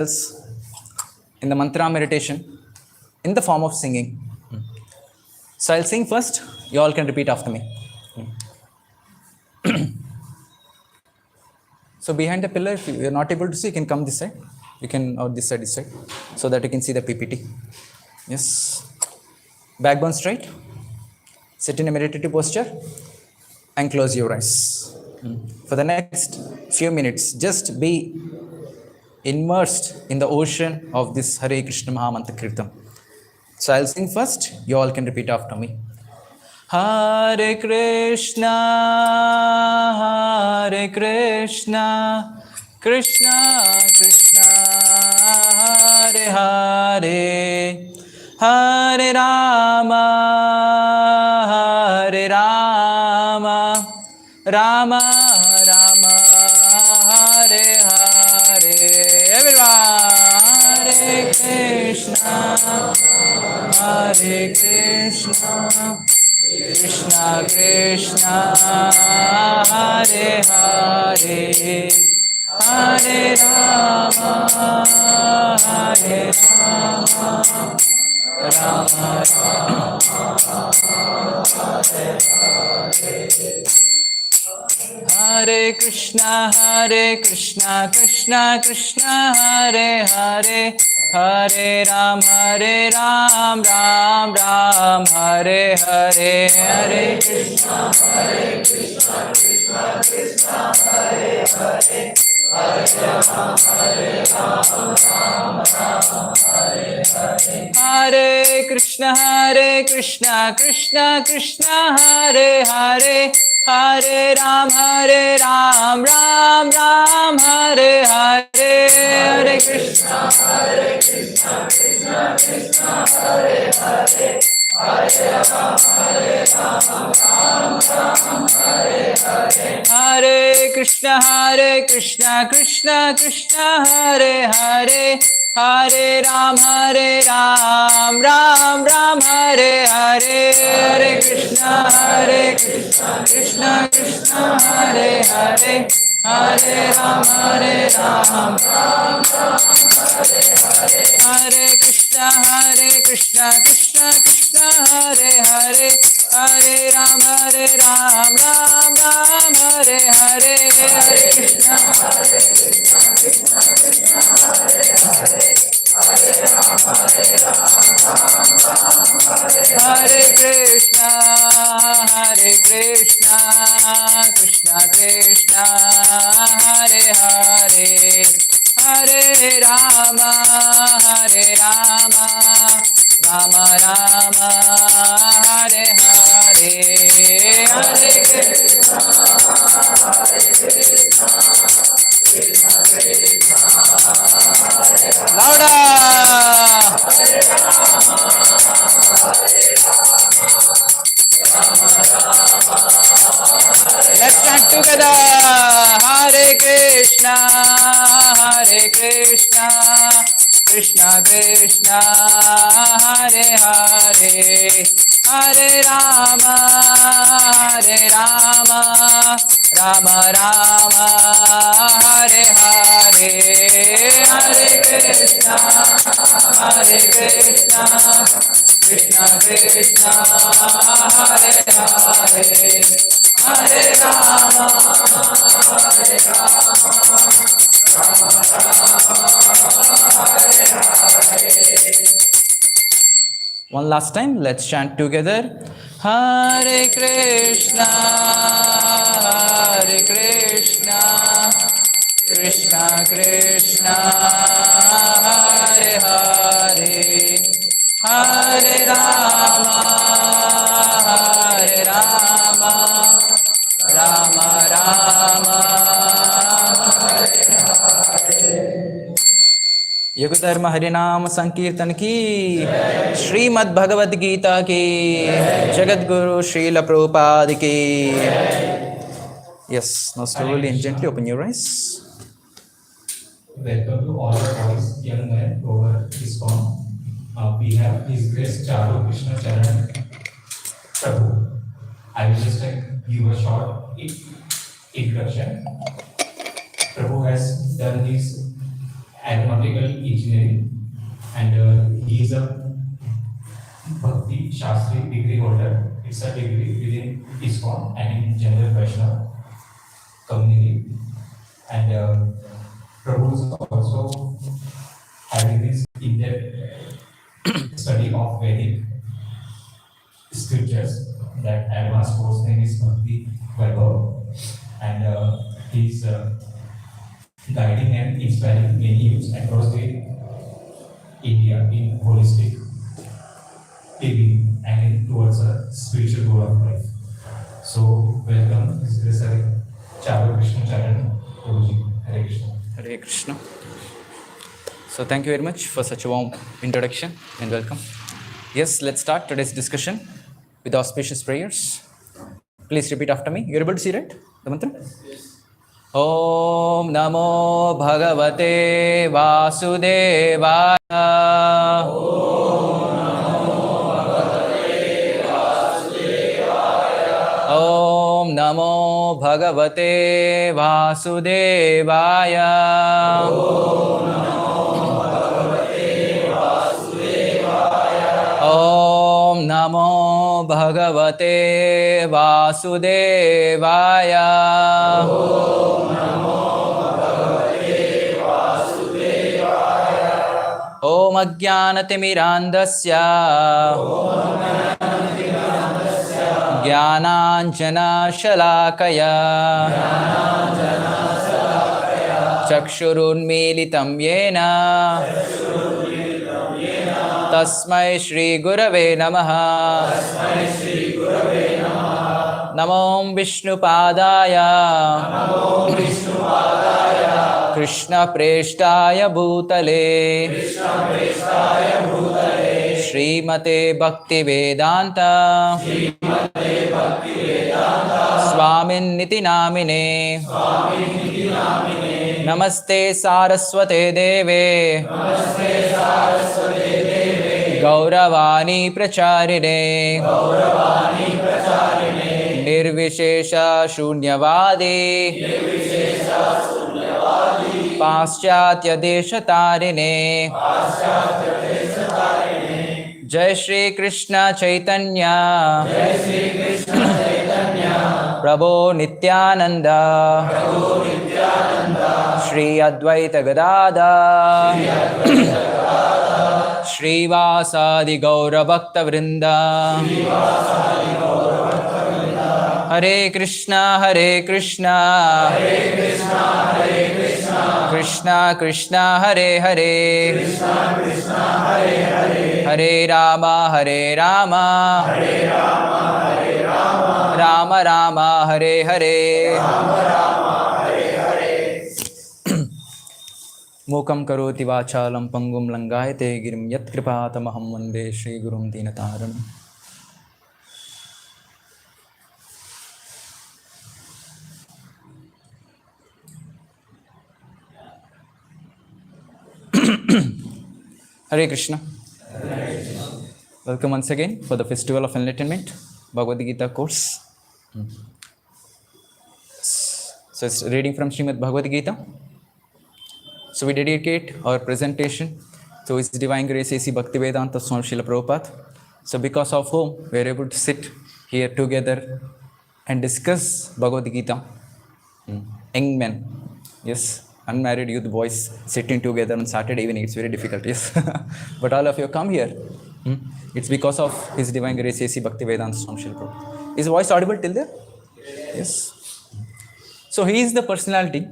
in the mantra meditation in the form of singing. So I'll sing first, you all can repeat after me. So behind the pillar, if you're not able to see, you can come this side. You can, or this side, so that you can see the PPT. Yes. Backbone straight. Sit in a meditative posture and close your eyes. For the next few minutes, just be immersed in the ocean of this Hare Krishna Mahamantra Kirtan. So I'll sing first, you all can repeat after me. Hare Krishna, Hare Krishna, Krishna Krishna, Hare Hare, Hare Rama, Hare Rama, Rama Rama, Hare Hare. Everyone, Hare Krishna, Hare Krishna, Krishna Krishna, Hare Hare, Hare Rama, Hare Rama, Rama Rama, Hare Hare. Hare Krishna, Krishna Krishna, Hare Hare, Hare Ram, Ram Ram, Hare Hare. Hare Krishna, Krishna Krishna, Hare Hare, Hare Ram, Ram Ram, Hare Hare. Hare Krishna, Krishna Krishna, Hare Hare, Hare Ram, Ram Ram, Hare Hare. Hare Krishna, Krishna Krishna, Hare Hare, Hare Ram, Ram Ram, Hare Hare. Hare Krishna, Krishna Krishna, Hare Hare, Hare Ram, Ram Ram, Hare Hare. Hare Krishna, Krishna Krishna, Hare Hare, Hare Ram, Ram Ram, Hare Hare. Hare Krishna, Krishna Krishna, Hare Hare, Hare Ram, Ram Ram, Hare Hare. Hare Krishna, Krishna Krishna, Hare Hare, Hare Ram, Hare Krishna, Krishna Krishna, Hare Hare, Hare Rama, Rama Rama, Hare Hare. Hare Krishna, Krishna Krishna, Hare Hare. Louder! Let's chant together. Hare Krishna, Krishna Krishna, Hare Hare, Hare Rama, Rama Rama, Hare Hare. Hare Krishna, Krishna Krishna, Hare Hare, Hare Rama, Rama Hare. One last time, let's chant together. Hare Krishna, Krishna Krishna, Hare Hare, Hare Rama, Rama Rama, Hare Hare. युग धर्म हरिनाम संकीर्तन की, श्रीमद् भगवद गीता की, जगत गुरु श्रील प्रभुपाद की. Yes, now slowly and gently open your eyes. Welcome to all the boys, young men over ISKCON. We have His Grace Charu, Krishna, Charan, Prabhu. I will just give a short introduction. Prabhu has done his annual aeronautical engineering, and he is a Bhakti Shastri degree holder. It's a degree within ISKCON and in general Vaishnava community. And Prabhu is also having this in-depth study of Vedic scriptures. That advanced course name is Bhakti Vaibhav, and he's guiding and inspiring many youths across the India in holistic living and towards a spiritual goal of life. So welcome, this is Charu Krishna Charan Prabhuji. Hare Krishna. Hare Krishna. So thank you very much for such a warm introduction and welcome. Yes, let's start today's discussion with auspicious prayers. Please repeat after me. You're able to see, right? The mantra? Yes. Om Namo Bhagavate Vasudevaya. Om Namo Bhagavate Vasudevaya. Om Namo Bhagavate Vasudevaya. Om Ajnanatimirandasya Jnananjana Shalakaya Chakshurunmilitam Yena Tasmai Shri Gurave Namaha. Namo Vishnu Padaya Krishna Preshtaya Bhutale Srimate Bhakti Vedanta Swamin Niti Namine Namaste Saraswate Deve Gauravani Pracharine Nirvishesha Shunyavadi Paschatya Deshatarine Jai Shri Krishna Chaitanya Prabhu Nityananda Shri Advaita Gadada Shri Vasadi Gaura Bhakta Vrinda Hare Krishna Hare Krishna Krishna Krishna Hare Hare Hare Rama Hare Rama Rama Rama Hare Hare Mukam karoti vachalam pangum langayate girim yat kripatamaham vande Shri Gurum Dinataram. Hare Krishna. Welcome once again for the Festival of Enlightenment, Bhagavad Gita course. So it's reading from Srimad Bhagavad Gita. So we dedicate our presentation to His Divine Grace A.C. Bhaktivedanta Swami Srila Prabhupada. So because of whom we are able to sit here together and discuss Bhagavad Gita. Young men, yes, unmarried youth boys sitting together on Saturday evening, it's very difficult, yes. But all of you come here. It's because of His Divine Grace A.C. Bhaktivedanta Swami Srila Prabhupada. Is voice audible till there? Yes. So he is the personality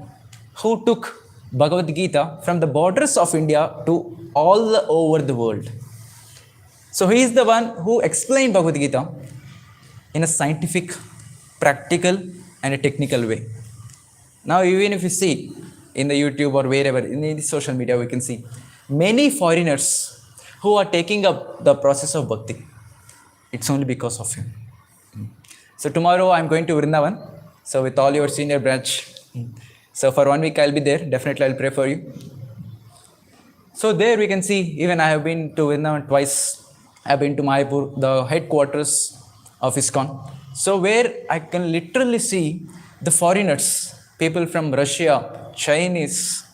who took Bhagavad Gita from the borders of India to all over the world. So he is the one who explained Bhagavad Gita in a scientific, practical and a technical way. Now even if you see in the YouTube or wherever, in the social media, we can see many foreigners who are taking up the process of bhakti. It's only because of him. So tomorrow I'm going to Vrindavan. So with all your senior branch. So for 1 week I'll be there. Definitely I'll pray for you. So there we can see, even I have been to Vrindavan twice. I have been to Mayapur, the headquarters of ISKCON. So where I can literally see the foreigners, people from Russia, Chinese,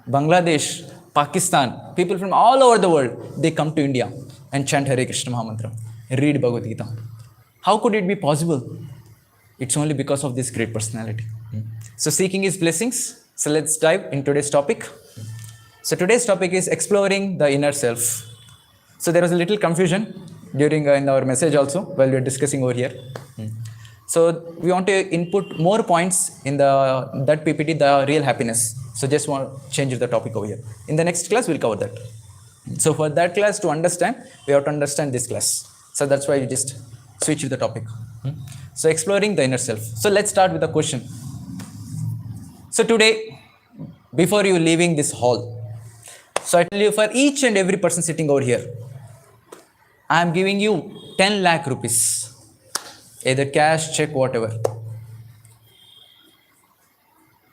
Bangladesh, Pakistan, people from all over the world, they come to India and chant Hare Krishna Mahamantra, read Bhagavad Gita. How could it be possible? It's only because of this great personality. So seeking his blessings. So let's dive into today's topic. So today's topic is exploring the inner self. So there was a little confusion during in our message also while we were discussing over here. So we want to input more points in that PPT, the real happiness. So just want to change the topic over here. In the next class, we'll cover that. So for that class to understand, we have to understand this class. So that's why we just switch the topic. So exploring the inner self. So let's start with the question. So today, before you leaving this hall, so I tell you, for each and every person sitting over here, I am giving you 10 lakh rupees. Either cash, check, whatever.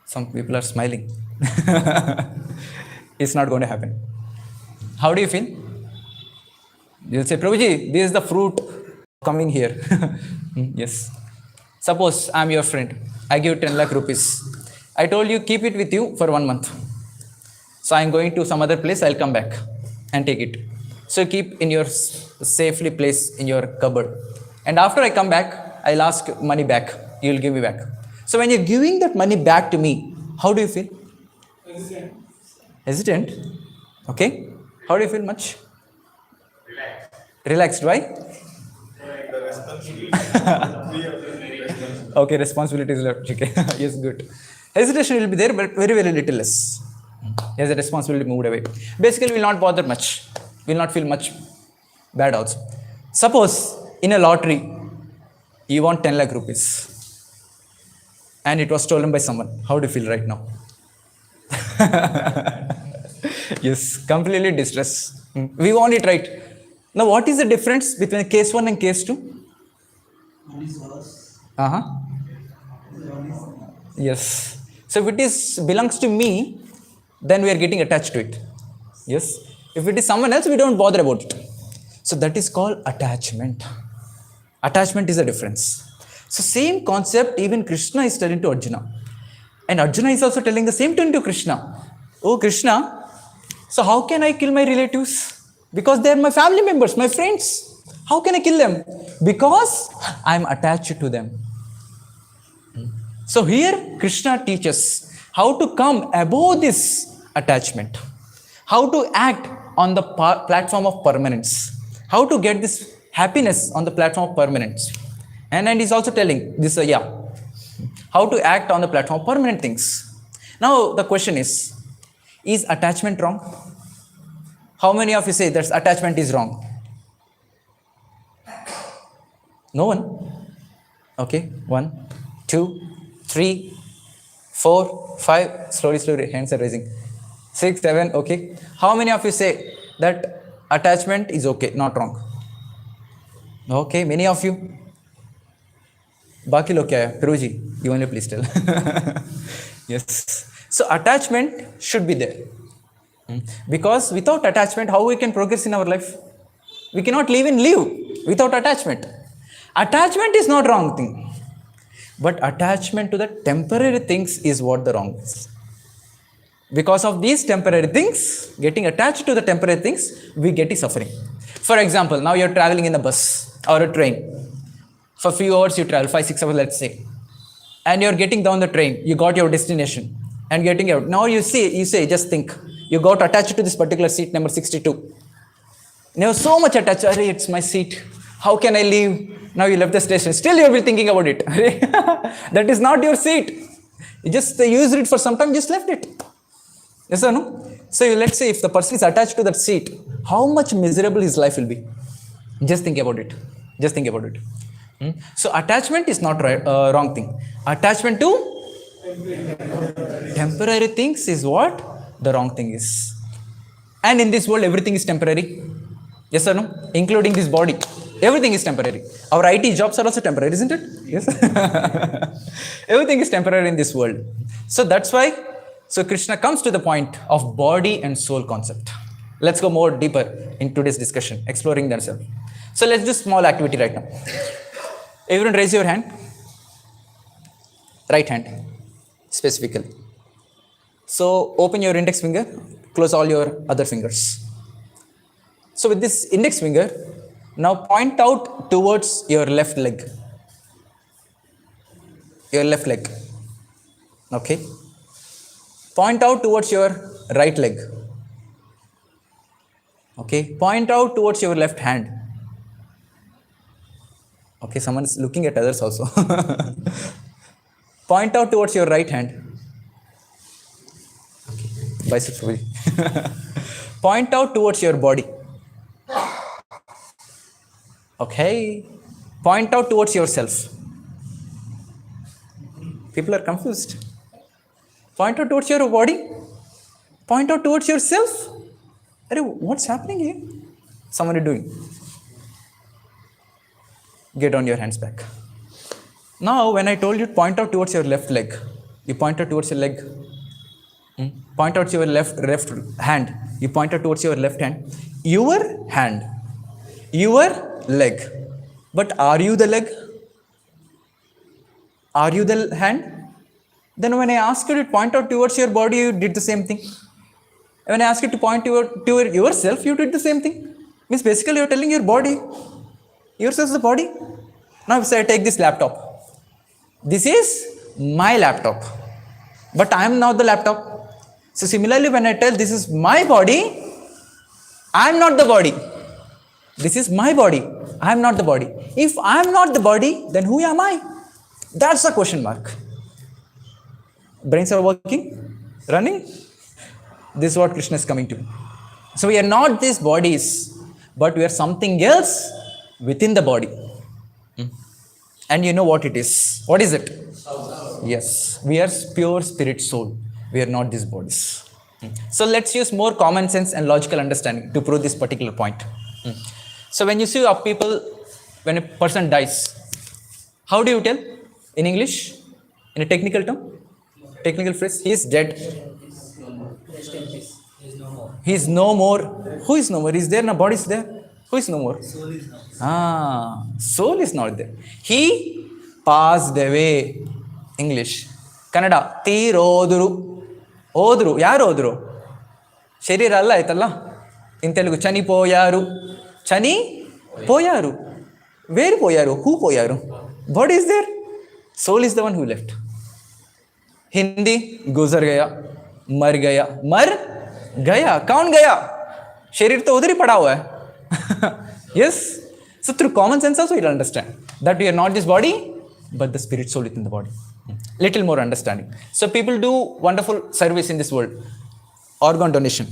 Some people are smiling. It's not going to happen. How do you feel? You'll say, Prabhuji, this is the fruit coming here. Yes. Suppose I'm your friend. I give 10 lakh rupees. I told you, keep it with you for 1 month. So I'm going to some other place. I'll come back and take it. So keep in your safely place in your cupboard. And after I come back, I'll ask money back. You'll give me back. So when you're giving that money back to me, how do you feel? Hesitant. Hesitant? Okay. How do you feel much? Relaxed. Why? Okay, responsibility is left. Okay. Yes, good. Hesitation will be there, but very, very little less. Yes, the responsibility moved away. Basically, will not bother much. Will not feel much bad also. Suppose in a lottery, you want 10 lakh rupees and it was stolen by someone. How do you feel right now? Yes, completely distressed. We want it right. Now, what is the difference between case 1 and case 2? One is ours. Yes. So if it belongs to me, then we are getting attached to it. Yes. If it is someone else, we don't bother about it. So that is called attachment. Attachment is the difference. So same concept even Krishna is telling to Arjuna. And Arjuna is also telling the same thing to Krishna. Oh Krishna, so how can I kill my relatives? Because they are my family members, my friends. How can I kill them? Because I am attached to them. So here Krishna teaches how to come above this attachment. How to act on the platform of permanence. How to get this happiness on the platform of permanence. And he's also telling this, how to act on the platform of permanent things. Now the question is attachment wrong? How many of you say that attachment is wrong? No one? Okay, 1, 2, 3, 4, 5, slowly, hands are raising. 6, 7, okay. How many of you say that attachment is okay, not wrong? Okay, many of you. Baki log kya hai? Prabhuji, you only please tell. Yes. So attachment should be there. Because without attachment, how we can progress in our life? We cannot live without attachment. Attachment is not wrong thing. But attachment to the temporary things is what the wrong is. Because of these temporary things, getting attached to the temporary things, we get suffering. For example, now you're traveling in a bus or a train. For a few hours you travel, 5-6 hours let's say. And you're getting down the train, you got your destination and getting out. Now you say, just think, you got attached to this particular seat number 62. You're so much attached, it's my seat. How can I leave? Now you left the station. Still you'll be thinking about it. That is not your seat. You just used it for some time, just left it. Yes or no? So let's say if the person is attached to that seat, how much miserable his life will be. Just think about it. So attachment is not wrong thing. Attachment to temporary things is what the wrong thing is. And in this world, everything is temporary. Yes or no? Including this body. Everything is temporary. Our IT jobs are also temporary, isn't it? Yes. Everything is temporary in this world. So that's why, so Krishna comes to the point of body and soul concept. Let's go more deeper in today's discussion, exploring themselves. So let's do small activity right now. Everyone raise your hand. Right hand, specifically. So open your index finger, close all your other fingers. So with this index finger, now point out towards your left leg. Your left leg. Okay. Point out towards your right leg. Okay. Point out towards your left hand. Okay, someone is looking at others also. Point out towards your right hand. Biceps really. Point out towards your body. Okay. Point out towards yourself. People are confused. Point out towards your body. Point out towards yourself. What's happening here? Someone is doing. Get on your hands back. Now, when I told you to point out towards your left leg, you point out towards your leg. Point out your left hand. You point out towards your left hand. Your hand. Your leg. But are you the leg? Are you the hand? Then when I asked you to point out towards your body, you did the same thing. When I asked you to point to yourself, you did the same thing. Means basically you're telling your body. Yourself is the body. Now if I take this laptop. This is my laptop. But I am not the laptop. So similarly, when I tell this is my body, I am not the body. This is my body. I am not the body. If I am not the body, then who am I? That's a question mark. Brains are working? Running? This is what Krishna is coming to. So we are not these bodies, but we are something else within the body. And you know what it is. What is it? Yes. We are pure spirit soul. We are not these bodies. So let's use more common sense and logical understanding to prove this particular point. So when you see a people, when a person dies, how do you tell? In English? In a technical term? Technical phrase? He is dead. He is no more. Who is no more? Is there? No, body is there. Who is no more? Soul is not there. He passed away. English. Kannada. Tiroduru. Odru. Yaru odru? Sharira alla aitalla. In Telugu. Chani poyaru. Chani poyaru. Where poyaru? Who poyaru? Body is there. Soul is the one who left. Hindi. Guzar gaya. Mar gaya. Mar gaya. Kaun gaya? Sharir to udhar hi pada hua hai. Yes. So through common sense also you'll understand that we are not this body, but the spirit soul within the body. Little more understanding. So people do wonderful service in this world. Organ donation.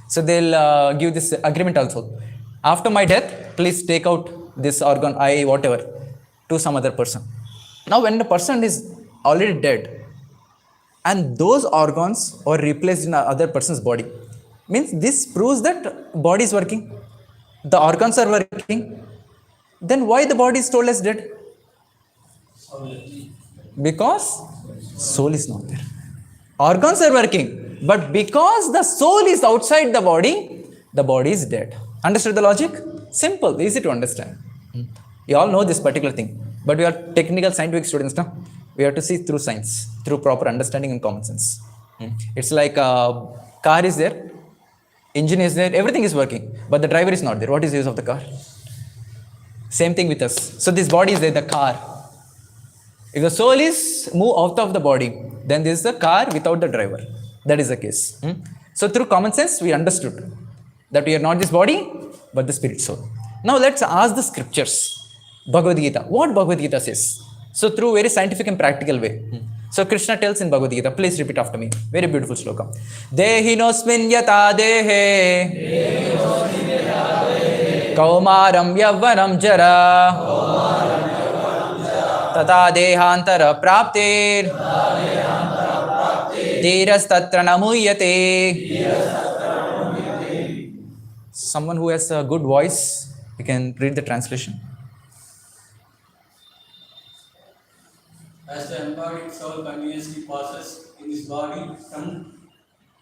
So they'll give this agreement also. After my death, please take out this organ, eye, whatever, to some other person. Now when the person is already dead, and those organs are replaced in other person's body, means this proves that body is working. The organs are working. Then why the body is told as dead? Because soul is not there. Organs are working, but because the soul is outside the body is dead. Understood the logic? Simple, easy to understand. You all know this particular thing, but we are technical scientific students now. We have to see through science, through proper understanding and common sense. It's like a car is there, engine is there, everything is working, but the driver is not there. What is the use of the car? Same thing with us. So this body is there, the car. If the soul is moved out of the body, then this is the car without the driver. That is the case. So through common sense, we understood that we are not this body, but the spirit soul. Now let's ask the scriptures. Bhagavad Gita. What Bhagavad Gita says? So through very scientific and practical way. So Krishna tells in Bhagavad Gita, please repeat after me. Very beautiful sloka. Dehinosmin yata dehe kaumaram yavvanam jara tata dehantara praptir dhiras tatra namuyate. Someone who has a good voice, you can read the translation. As the embodied soul continuously passes in this body from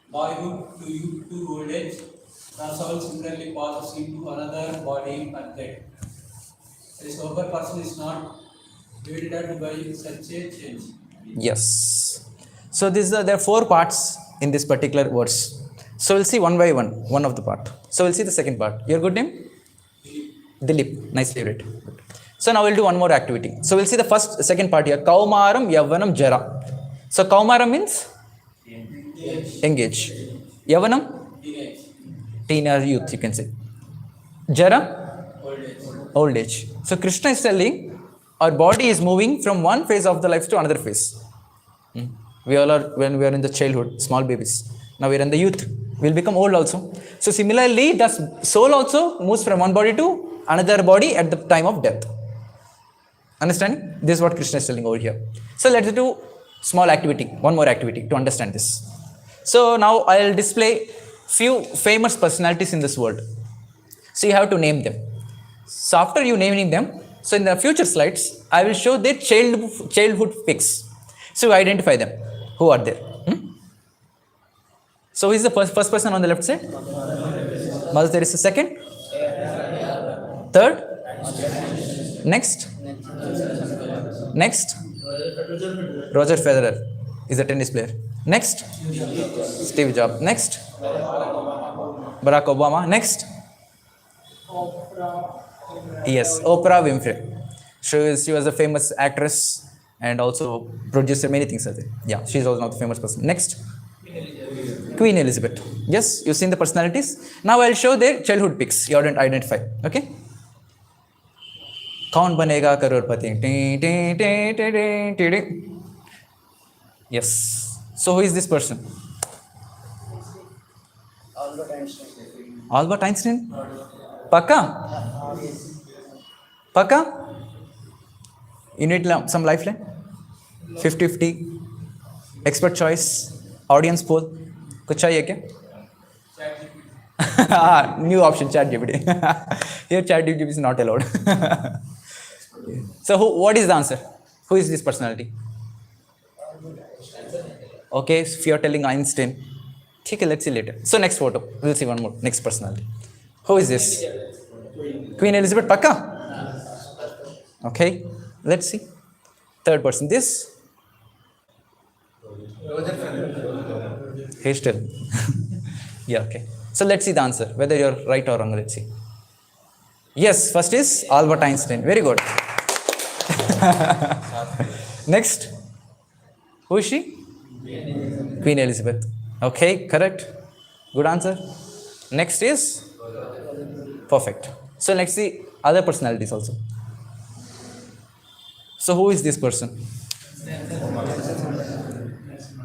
boyhood to old age, the soul similarly passes into another body at death. A sober person is not divided by such a change. Yes. So there are four parts in this particular verse. So we'll see one by one, one of the part. So we'll see the second part. Your good name? Dilip. Nice favorite. So now we'll do one more activity. So we'll see the second part here. Kaumaram, Yavanam, Jara. So Kaumaram means? Engage. Yavanam? Teenage youth, you can say. Jara? Old age. So Krishna is telling our body is moving from one phase of the life to another phase. We all are, when we are in the childhood, small babies. Now we are in the youth. We'll become old also. So similarly, the soul also moves from one body to another body at the time of death. Understand? This is what Krishna is telling over here. So let's do small activity, one more activity to understand this. So now I'll display few famous personalities in this world. So you have to name them. So after you naming them, so in the future slides, I will show their childhood pics. So you identify them. Who are there? So who is the first person on the left side? Mother Teresa. Second? Third? Next? Next? Roger Federer is a tennis player. Next? Steve Jobs. Next? Barack Obama. Next? Yes, Oprah Winfrey. She was a famous actress and also producer, many things are there. Yeah, she's also not a famous person. Next? Queen Elizabeth. Yes, you've seen the personalities. Now I'll show their childhood pics. You have to identify. Okay? Kaun banega crorepati? Yes. So who is this person? Albert Einstein? Paka? Paka? You need some lifeline? 50-50. Expert choice. Audience poll. कुछ चाहिए क्या? New option, ChatGPT. Here ChatGPT is not allowed. So what is the answer? Who is this personality? Okay, if you are telling Einstein, okay, let's see later. So next photo, we'll see one more. Next personality. Who is this? Queen Elizabeth Paka? Okay, let's see. Third person, this? He's still. Yeah, okay. So let's see the answer, whether you're right or wrong. Let's see. Yes, first is Albert Einstein. Very good. Next. Who is she? Queen Elizabeth. Okay, correct. Good answer. Next is? Perfect. So let's see other personalities also. So who is this person?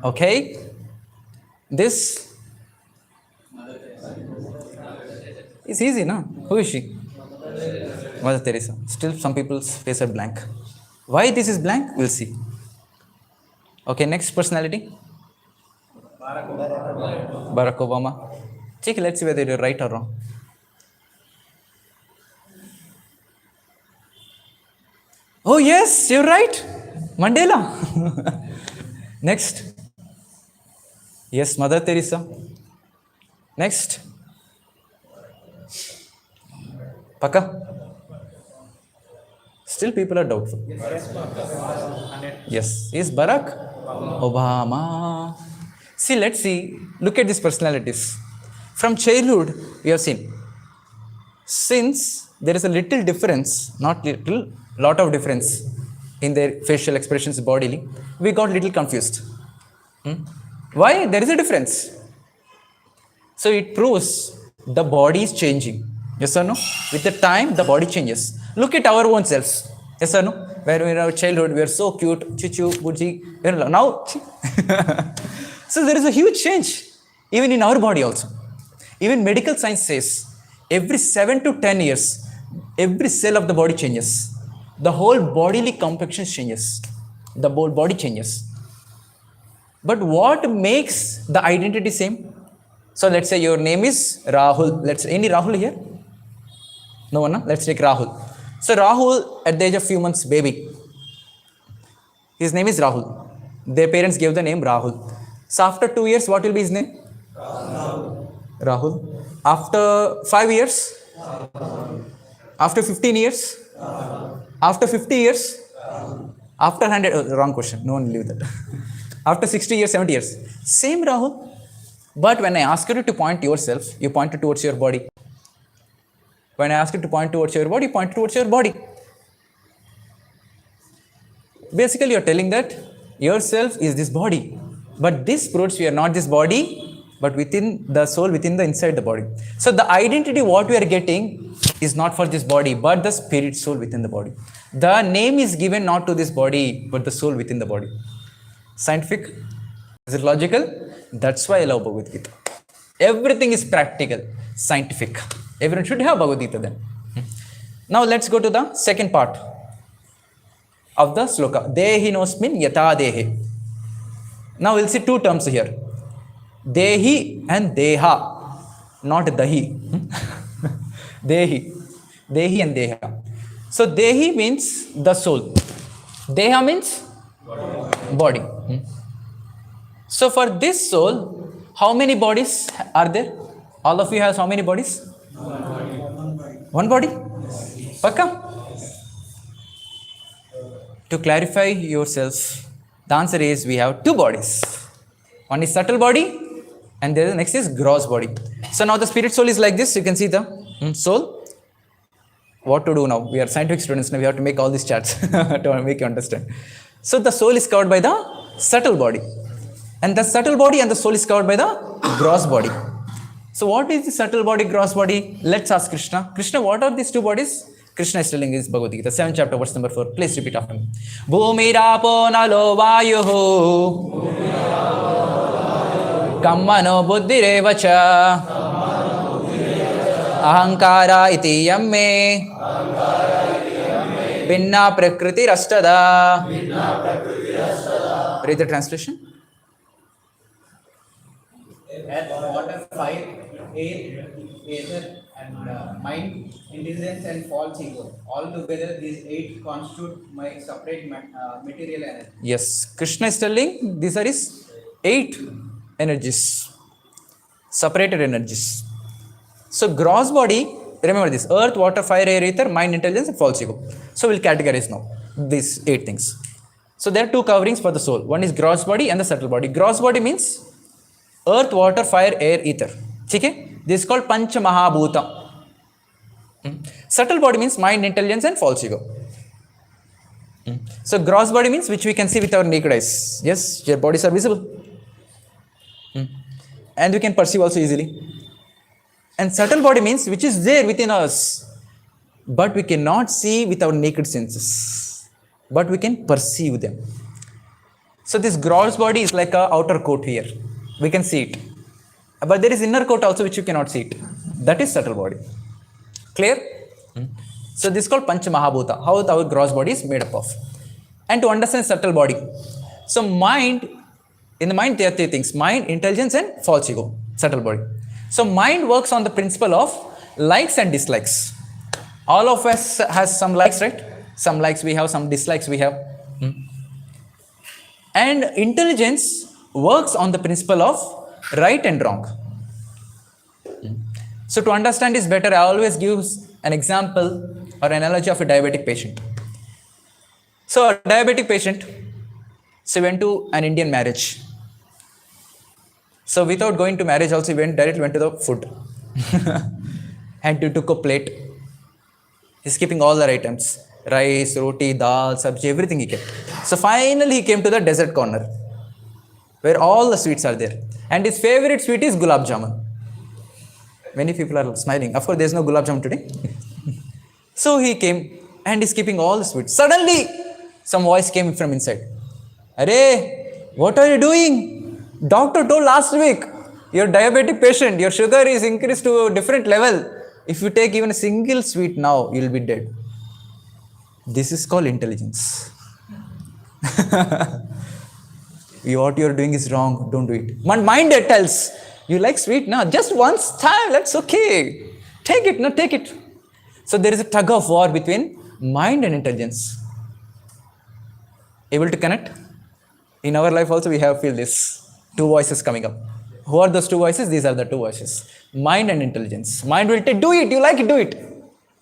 Okay. This? It's easy, no? Who is she? Mother Teresa. Still some people's face are blank. Why this is blank? We'll see. Okay, next personality. Barack Obama. Check, let's see whether you're right or wrong. Oh yes, you're right. Mandela. Next. Yes, Mother Teresa. Next. Paka. Still people are doubtful. Yes. Is Barack Obama. See, let's see. Look at these personalities. From childhood, we have seen. Since there is a little difference, not little, lot of difference in their facial expressions bodily, we got little confused. Why? There is a difference. So it proves the body is changing. Yes or no? With the time, the body changes. Look at our own selves. Yes or no? Where in our childhood, we are so cute, chichu, buji. Now, so there is a huge change, even in our body also. Even medical science says, every 7 to 10 years, every cell of the body changes. The whole bodily complexion changes. The whole body changes. But what makes the identity same? So let's say your name is Rahul. Let's say, any Rahul here? No one, no? Let's take Rahul. So Rahul, at the age of few months, baby. His name is Rahul. Their parents gave the name Rahul. So after 2 years, what will be his name? Rahul. After 5 years? After 15 years? After 50 years? After 100, wrong question, no one leave that. After 60 years, 70 years. Same Rahul. But when I ask you to point yourself, you point towards your body. When I ask you to point towards your body, point towards your body. Basically, you're telling that yourself is this body. But this proves we are not this body, but within the soul, within the inside the body. So the identity what we are getting is not for this body, but the spirit soul within the body. The name is given not to this body, but the soul within the body. Scientific? Is it logical? That's why I love Bhagavad Gita. Everything is practical, scientific. Everyone should have Bhagavad Gita then. Now let's go to the second part of the sloka. Dehi nosmin yata dehe. Now we'll see two terms here. Dehi and deha, not dahi. Dehi. Dehi and deha. So dehi means the soul. Deha means body. So for this soul, how many bodies are there? All of you have how many bodies? One body? Pakka? To clarify yourself, the answer is we have two bodies. One is subtle body and the next is gross body. So now the spirit soul is like this. You can see the soul. What to do now? We are scientific students now. We have to make all these charts to make you understand. So the soul is covered by the subtle body. And the subtle body and the soul is covered by the gross body. So what is the subtle body, gross body? Let's ask Krishna. Krishna, what are these two bodies? Krishna is telling his Bhagavad Gita, 7th chapter, verse number 4. Please repeat after me. Bhumirapo nalo vayuhu kammano buddhirevacha ahankara iti yamme binna prakriti rastada. Read the translation. Earth, water, fire, air, ether, and mind, intelligence, and false ego. All together, these 8 constitute my separate material energy. Yes, Krishna is telling these are his 8 energies, separated energies. So gross body, remember this: earth, water, fire, air, ether, mind, intelligence, and false ego. So we'll categorize now these 8 things. So there are 2 coverings for the soul. One is gross body and the subtle body. Gross body means earth, water, fire, air, ether. Okay? This is called Pancha Mahabhuta. Subtle body means mind, intelligence, and false ego. So gross body means which we can see with our naked eyes. Yes, your bodies are visible. And we can perceive also easily. And subtle body means which is there within us, but we cannot see with our naked senses, but we can perceive them. So this gross body is like a outer coat here. We can see it. But there is inner coat also which you cannot see it. That is subtle body. Clear? So this is called Pancha Mahabhuta, how our gross body is made up of. And to understand subtle body. So mind, in the mind there are 3 things: mind, intelligence, and false ego, subtle body. So mind works on the principle of likes and dislikes. All of us has some likes, right? Some likes we have, some dislikes we have. And intelligence works on the principle of right and wrong. So to understand this better, I always give an example or analogy of a diabetic patient. So a diabetic patient, so went to an Indian marriage. So without going to marriage also, he directly went to the food. And he took a plate. He's keeping all the items: rice, roti, dal, sabji, everything he kept. So finally he came to the dessert corner, where all the sweets are there. And his favorite sweet is gulab jamun. Many people are smiling. Of course, there is no gulab jamun today. So he came and he's keeping all the sweets. Suddenly, some voice came from inside. Arey, what are you doing? Doctor told last week, you're diabetic patient, your sugar is increased to a different level. If you take even a single sweet now, you'll be dead. This is called intelligence. What you're doing is wrong, don't do it. Mind tells, you like sweet now, just once time, that's okay. Take it, no, take it. So there is a tug of war between mind and intelligence. Able to connect? In our life also we have feel this. 2 voices coming up. Who are those 2 voices? These are the 2 voices. Mind and intelligence. Mind will say, do it, you like it, do it.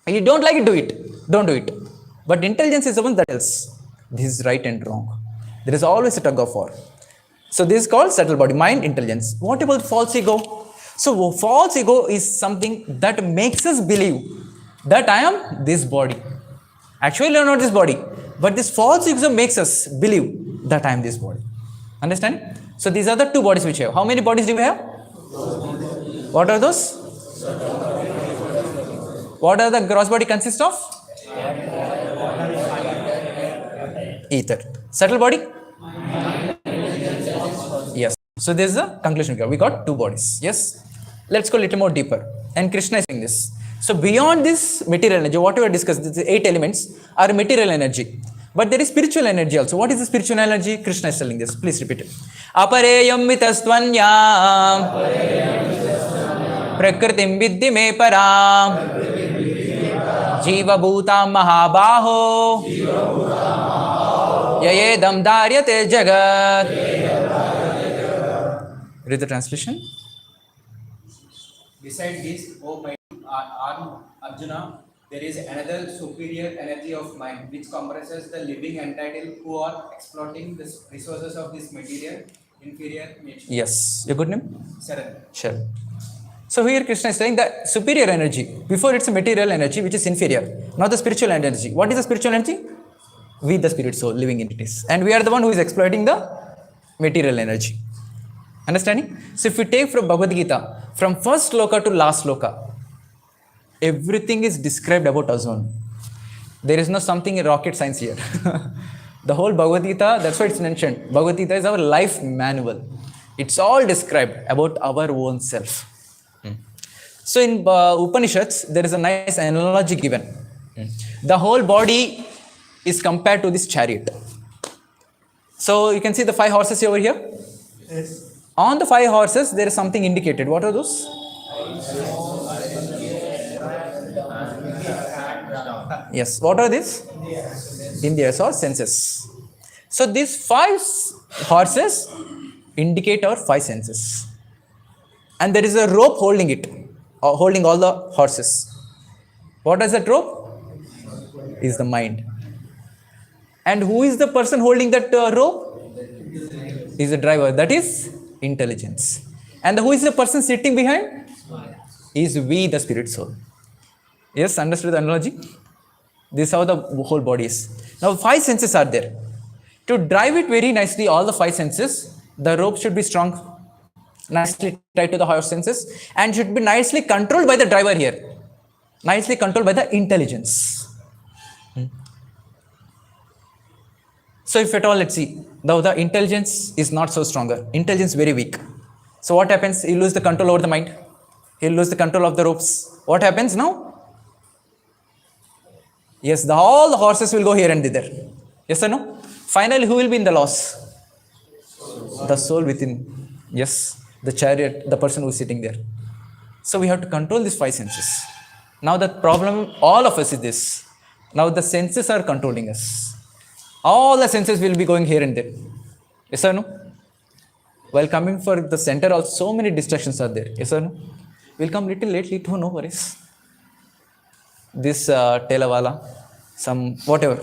You don't like it, do it. Don't do it. But intelligence is the one that tells, this is right and wrong. There is always a tug of war. So this is called subtle body, mind, intelligence. What about false ego? So false ego is something that makes us believe that I am this body. Actually, I am not this body, but this false ego makes us believe that I am this body. Understand? So these are the two bodies which we have. How many bodies do we have? What are those? What are the gross body consist of? Ether. Subtle body? Yes. So this is the conclusion we got two bodies. Yes. Let's go a little more deeper. And Krishna is saying this. So beyond this material energy, what we have discussed, these 8 elements are material energy. But there is spiritual energy also. What is the spiritual energy? Krishna is telling this. Please repeat it. Apareyam mitastvanyam prakritim viddhi me param jiva bhutam mahabaho yayedam daryate jagat. Read the translation. Beside this, O my Arjuna, there is another superior energy of mind which comprises the living entitled who are exploiting the resources of this material inferior nature. Yes. Your good name? Charan. Charan. So here Krishna is saying that superior energy. Before it's a material energy which is inferior. Now the spiritual energy. What is the spiritual energy? We the spirit soul, living entities. And we are the one who is exploiting the material energy. Understanding? So if we take from Bhagavad Gita, from first sloka to last sloka, everything is described about us only. There is no something in rocket science here. The whole Bhagavad Gita, that's why it's mentioned. Bhagavad Gita is our life manual. It's all described about our own self. So in Upanishads, there is a nice analogy given. The whole body is compared to this chariot. So you can see the 5 horses over here. Yes. On the 5 horses, there is something indicated. What are those? Yes. What are these? Indriyas or senses. So these 5 horses indicate our 5 senses. And there is a rope holding it, holding all the horses. What is that rope? Is the mind. And who is the person holding that rope? Is the driver. That is intelligence. And who is the person sitting behind? Is we, the spirit soul. Yes, understood the analogy? This is how the whole body is. Now 5 senses are there. To drive it very nicely, all the 5 senses, the rope should be strong, nicely tied to the horse senses, and should be nicely controlled by the driver here. Nicely controlled by the intelligence. So if at all, let's see, the intelligence is not so stronger. Intelligence very weak. So what happens? You lose the control over the mind. He'll lose the control of the ropes. What happens now? Yes, all the horses will go here and there. Yes or no? Finally, who will be in the loss? The soul within. Yes, the chariot, the person who is sitting there. So we have to control these 5 senses. Now the problem, all of us is this. Now the senses are controlling us. All the senses will be going here and there. Yes or no? While coming for the center, also so many distractions are there. Yes or no? We'll come little lately too, no worries. This telawala, some whatever,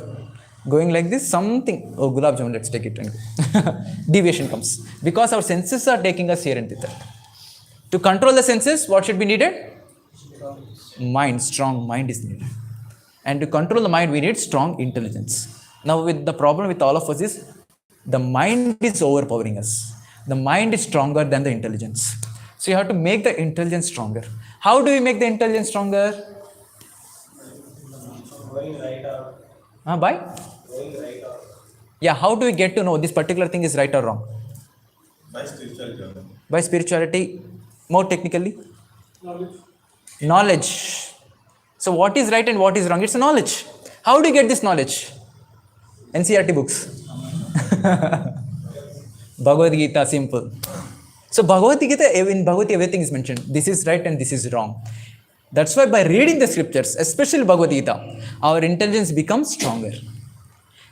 going like this, something, oh gulab jamun, let's take it. Deviation comes. Because our senses are taking us here and there. To control the senses, what should be needed? Mind, strong mind is needed. And to control the mind, we need strong intelligence. Now with the problem with all of us is, the mind is overpowering us. The mind is stronger than the intelligence. So you have to make the intelligence stronger. How do we make the intelligence stronger? Going right or By? going right or Yeah, how do we get to know this particular thing is right or wrong? by spiritual journey. By spirituality, more technically? Knowledge. So what is right and what is wrong? It's knowledge. How do you get this knowledge? NCERT books. Bhagavad Gita, simple. So Bhagavad Gita, in Bhagavad Gita, everything is mentioned. This is right and this is wrong. That's why by reading the scriptures, especially Bhagavad Gita, our intelligence becomes stronger.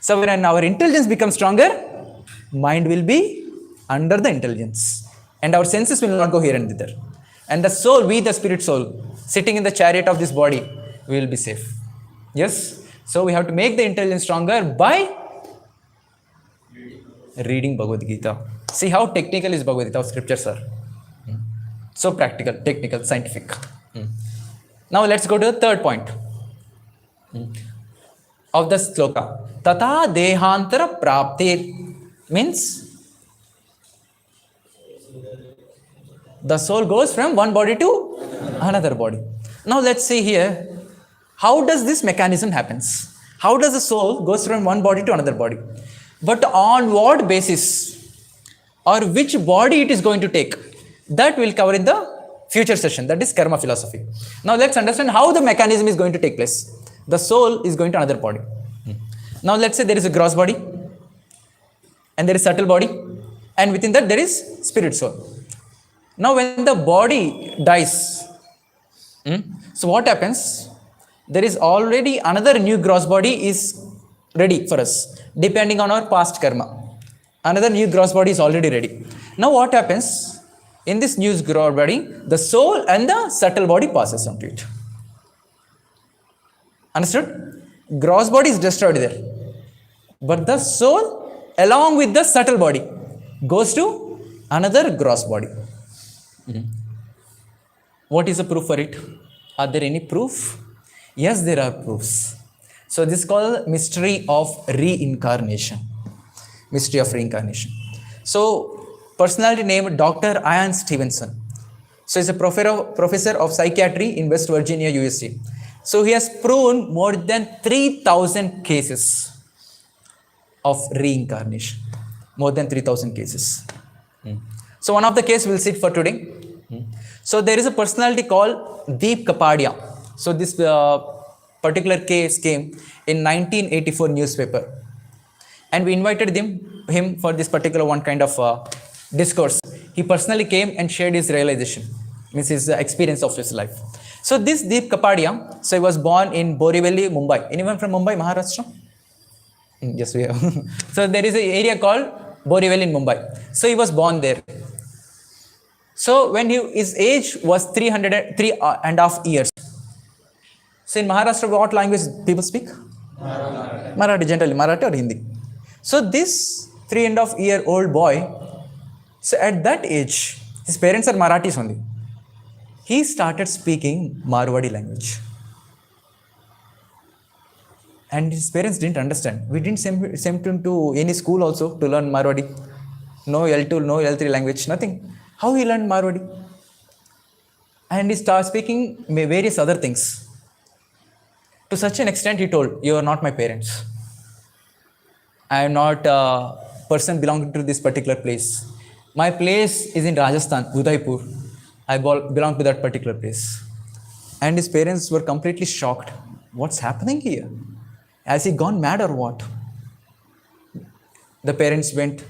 So when our intelligence becomes stronger, mind will be under the intelligence. And our senses will not go here and there. And the soul, we the spirit soul, sitting in the chariot of this body, we will be safe. Yes? So we have to make the intelligence stronger by reading Bhagavad Gita. See how technical is Bhagavad Gita, how scriptures are. So practical, technical, scientific. Now let's go to the third point of the sloka. Tata dehantara praptir means the soul goes from one body to another body. Now let's see here, how does this mechanism happens? How does the soul goes from one body to another body? But on what basis or which body it is going to take, that will cover in the future session, that is karma philosophy. Now let's understand how the mechanism is going to take place. The soul is going to another body. Now let's say there is a gross body and there is subtle body, and within that there is spirit soul. Now when the body dies, so what happens? There is already another new gross body is ready for us, depending on our past karma. Another new gross body is already ready. Now what happens? In this new gross body, the soul and the subtle body passes onto it. Understood? Gross body is destroyed there. But the soul, along with the subtle body, goes to another gross body. What is the proof for it? Are there any proof? Yes, there are proofs. So this is called mystery of reincarnation. Mystery of reincarnation. So personality named Dr. Ian Stevenson. So he's a professor of psychiatry in West Virginia, USA. So he has proven more than 3,000 cases of reincarnation. More than 3,000 cases. So one of the cases we'll see for today. So there is a personality called Deep Kapadia. So this particular case came in 1984 newspaper. And we invited him for this particular one kind of discourse. He personally came and shared his realization, means his experience of his life. So this Deep Kapadia, so he was born in Borivali, Mumbai. Anyone from Mumbai, Maharashtra? Yes, we have. So there is an area called Borivali in Mumbai. So he was born there. So when his age was 3.5 years. So in Maharashtra, what language people speak? Marathi, generally Marathi or Hindi. So this 3.5-year-old boy, so at that age, his parents are Marathis only. He started speaking Marwadi language. And his parents didn't understand. We didn't send him to any school also to learn Marwadi. No L2, no L3 language, nothing. How he learned Marwadi? And he started speaking various other things. To such an extent he told, you are not my parents. I am not a person belonging to this particular place. My place is in Rajasthan, Udaipur. I belong to that particular place. And his parents were completely shocked. What's happening here? Has he gone mad or what? The parents went,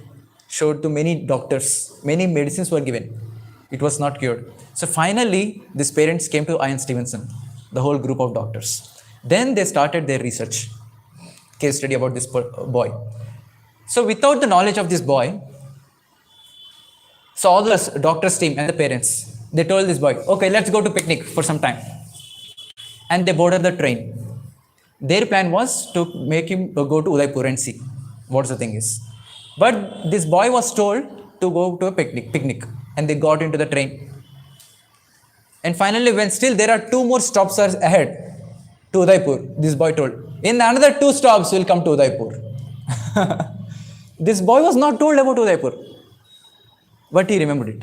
showed to many doctors, many medicines were given. It was not cured. So finally, these parents came to Ian Stevenson, the whole group of doctors. Then they started their research, case study about this boy. So without the knowledge of this boy, so all the doctors team and the parents, they told this boy, okay, let's go to picnic for some time. And they boarded the train. Their plan was to make him go to Udaipur and see what the thing is. But this boy was told to go to a picnic, and they got into the train. And finally, when still there are 2 more stops ahead to Udaipur, this boy told, in another 2 stops we'll come to Udaipur. This boy was not told about Udaipur, but he remembered it.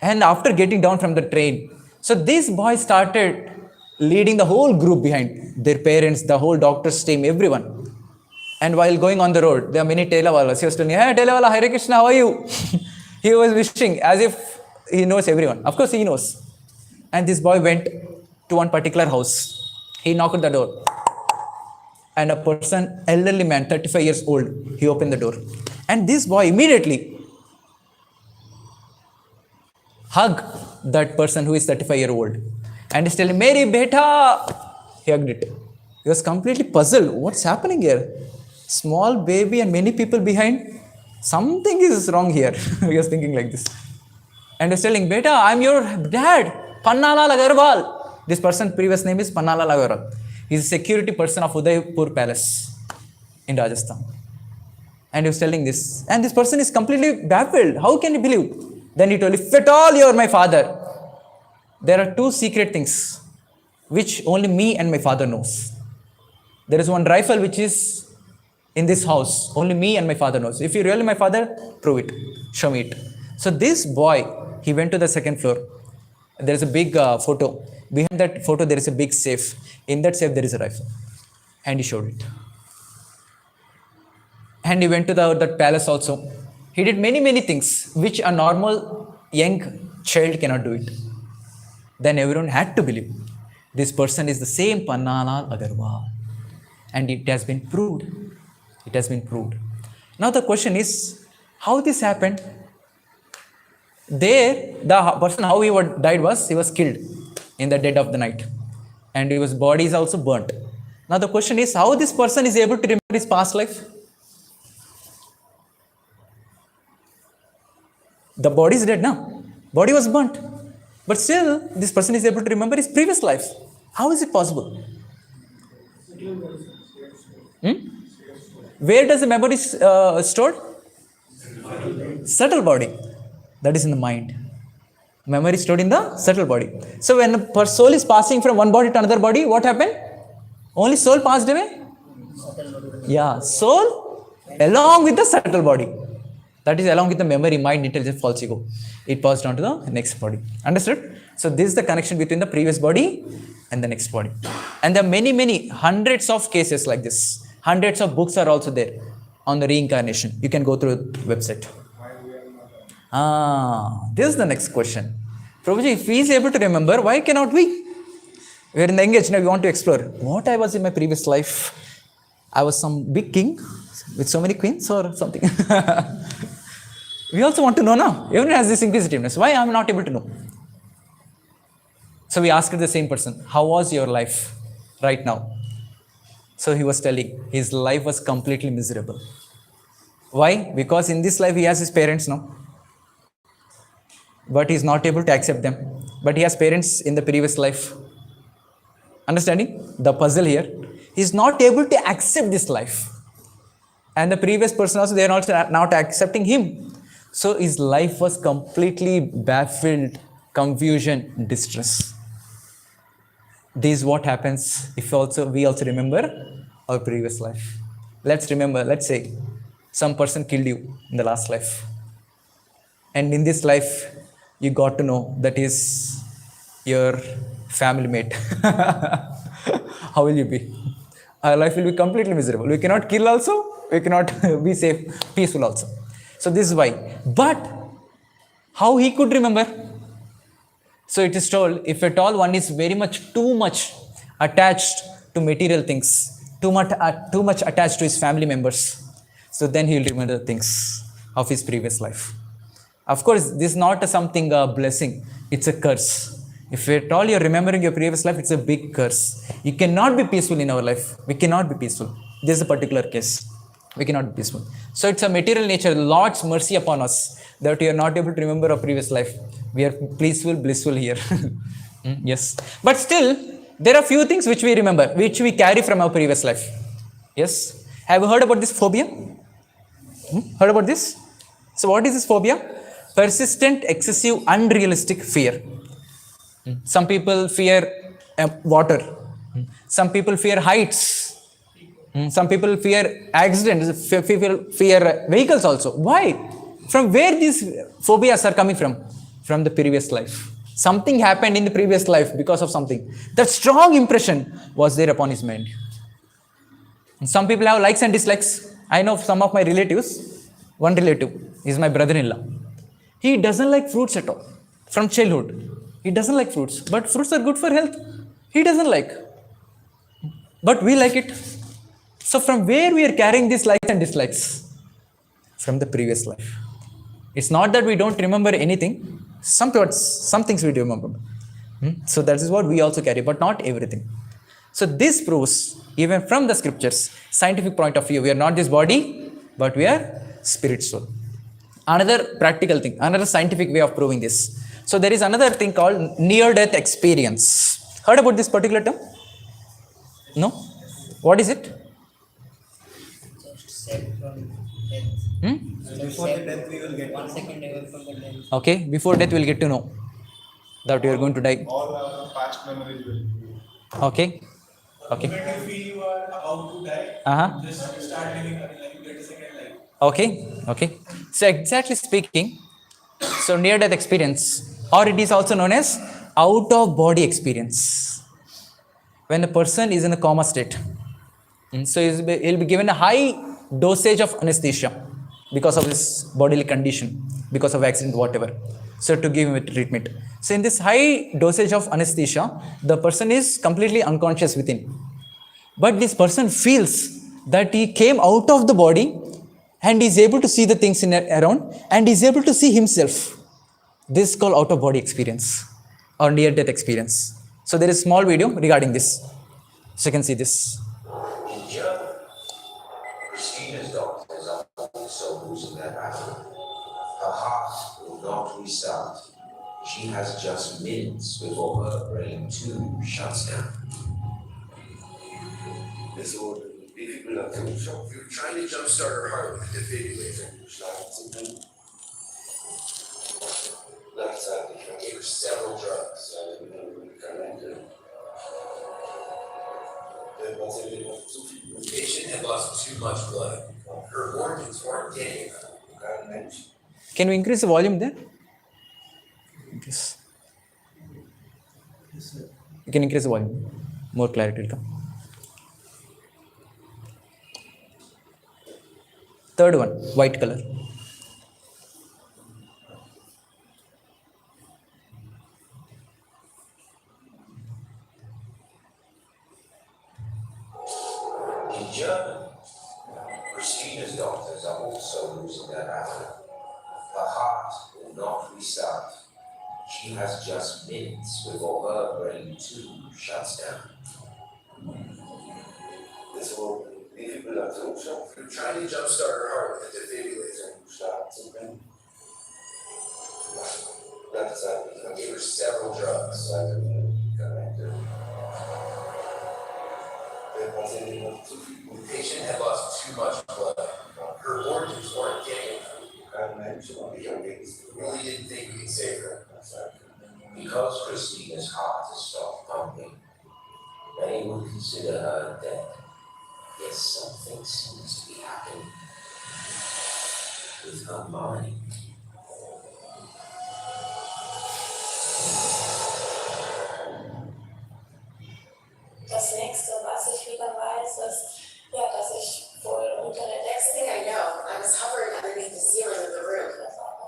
And after getting down from the train, so this boy started leading the whole group behind, their parents, the whole doctor's team, everyone. And while going on the road, there are many televalas. He was telling, hey, telewala, Hare Krishna, how are you? He was wishing as if he knows everyone. Of course, he knows. And this boy went to one particular house. He knocked at the door. And a person, elderly man, 35 years old, he opened the door. And this boy immediately hugged that person who is 35-year-old. And he's telling, Meri beta. He hugged it. He was completely puzzled. What's happening here? Small baby and many people behind. Something is wrong here. He was thinking like this. And he's telling, beta, I'm your dad, Pannalal Agarwal. This person's previous name is Pannalal Agarwal. He's a security person of Udaipur Palace in Rajasthan. And he was telling this. And this person is completely baffled. How can you believe? Then he told, if at all you are my father, there are two secret things which only me and my father knows. There is one rifle which is in this house. Only me and my father knows. If you really my father, prove it. Show me it. So this boy, he went to the second floor. There is a big photo. Behind that photo, there is a big safe. In that safe, there is a rifle. And he showed it. And he went to that palace also. He did many things which a normal young child cannot do it. Then everyone had to believe this person is the same Pannalal Agarwal. And it has been proved. It has been proved. Now the question is, how this happened? There, the person how he died was, he was killed in the dead of the night. And his body is also burnt. Now the question is, how this person is able to remember his past life? The body is dead now. Body was burnt. But still, this person is able to remember his previous life. How is it possible? Where does the memory stored? Subtle body. That is in the mind. Memory is stored in the subtle body. So when a soul is passing from one body to another body, what happened? Only soul passed away? Yeah, soul along with the subtle body. That is along with the memory, mind, intelligence, false ego. It passed on to the next body. Understood? So this is the connection between the previous body and the next body. And there are many, hundreds of cases like this. Hundreds of books are also there on the reincarnation. You can go through the website. This is the next question. Prabhuji, if he is able to remember, why cannot we? We are in the engage now, we want to explore. What I was in my previous life? I was some big king with so many queens or something. We also want to know now. Everyone has this inquisitiveness. Why I am not able to know? So we asked the same person, how was your life right now? So he was telling, his life was completely miserable. Why? Because in this life he has his parents now. But he is not able to accept them. But he has parents in the previous life. Understanding the puzzle here? He is not able to accept this life. And the previous person also, they are also not accepting him. So his life was completely baffled, confusion, distress. This is what happens if we also remember our previous life. Let's remember, let's say, some person killed you in the last life. And in this life, you got to know that is your family mate. How will you be? Our life will be completely miserable. We cannot kill also, we cannot be safe, peaceful also. So this is why. But how he could remember? So it is told, if at all one is too much attached to material things, too much attached to his family members, so then he will remember the things of his previous life. Of course, this is not something blessing, it's a curse. If at all you're remembering your previous life, it's a big curse. You cannot be peaceful in our life. We cannot be peaceful. This is a particular case. We cannot be peaceful. So it's a material nature, Lord's mercy upon us, that we are not able to remember our previous life. We are peaceful, blissful here. Yes. But still, there are few things which we remember, which we carry from our previous life. Yes. Have you heard about this phobia? Heard about this? So what is this phobia? Persistent, excessive, unrealistic fear. Some people fear water. Some people fear heights. Some people fear accidents, fear vehicles also. Why? From where these phobias are coming from? From the previous life. Something happened in the previous life because of something. That strong impression was there upon his mind. And some people have likes and dislikes. I know some of my relatives. One relative is my brother-in-law. He doesn't like fruits at all. From childhood. He doesn't like fruits. But fruits are good for health. He doesn't like. But we like it. So from where we are carrying these likes and dislikes? From the previous life. It's not that we don't remember anything. Some things we do remember. So that is what we also carry, but not everything. So this proves, even from the scriptures, scientific point of view, we are not this body, but we are spirit soul. Another practical thing, another scientific way of proving this. So there is another thing called near-death experience. Heard about this particular term? No? What is it? Hmm? Before the death, we will get 1 second away from the death. Okay, before death we'll get to know that you are going to die. All our past memories will be. Okay. Okay. When you feel you are about to die, Uh-huh. just start living like you get a second life. Okay. Okay. So exactly speaking, so near death experience, or it is also known as out of body experience. When the person is in a coma state, so he'll be given a high dosage of anesthesia because of his bodily condition, because of accident, whatever. So to give him a treatment. So in this high dosage of anesthesia, the person is completely unconscious within. But this person feels that he came out of the body and is able to see the things in around and is able to see himself. This is called out of body experience or near death experience. So there is a small video regarding this. So you can see this. In Germany, Christina's doctors are also losing their battle. Her heart will not restart. She has just minutes before her brain too shuts down. This will be people up to so if you're trying to jumpstart her heart with a defibrillator, that's I gave her several drugs. The patient had lost too much blood. Her organs weren't getting enough. Can we increase the volume there? Increase. You can increase the volume. More clarity will come. Third one, white color. In Germany, Christina's doctors are also losing their battle. Her heart will not restart. She has just minutes before her brain too shuts down. This will be people up to so if you're trying to jumpstart her heart with a defibrillator, that's I gave her several drugs. The patient had lost too much blood. Her organs weren't getting enough. We really didn't think we could save her. Because Christina's heart has stopped pumping, many would consider her dead. Yet something seems to be happening with her mind. Das nächste, was ich wieder weiß, ist, ja, dass ich wohl unter der Next thing I know, I was hovering underneath the ceiling of the room.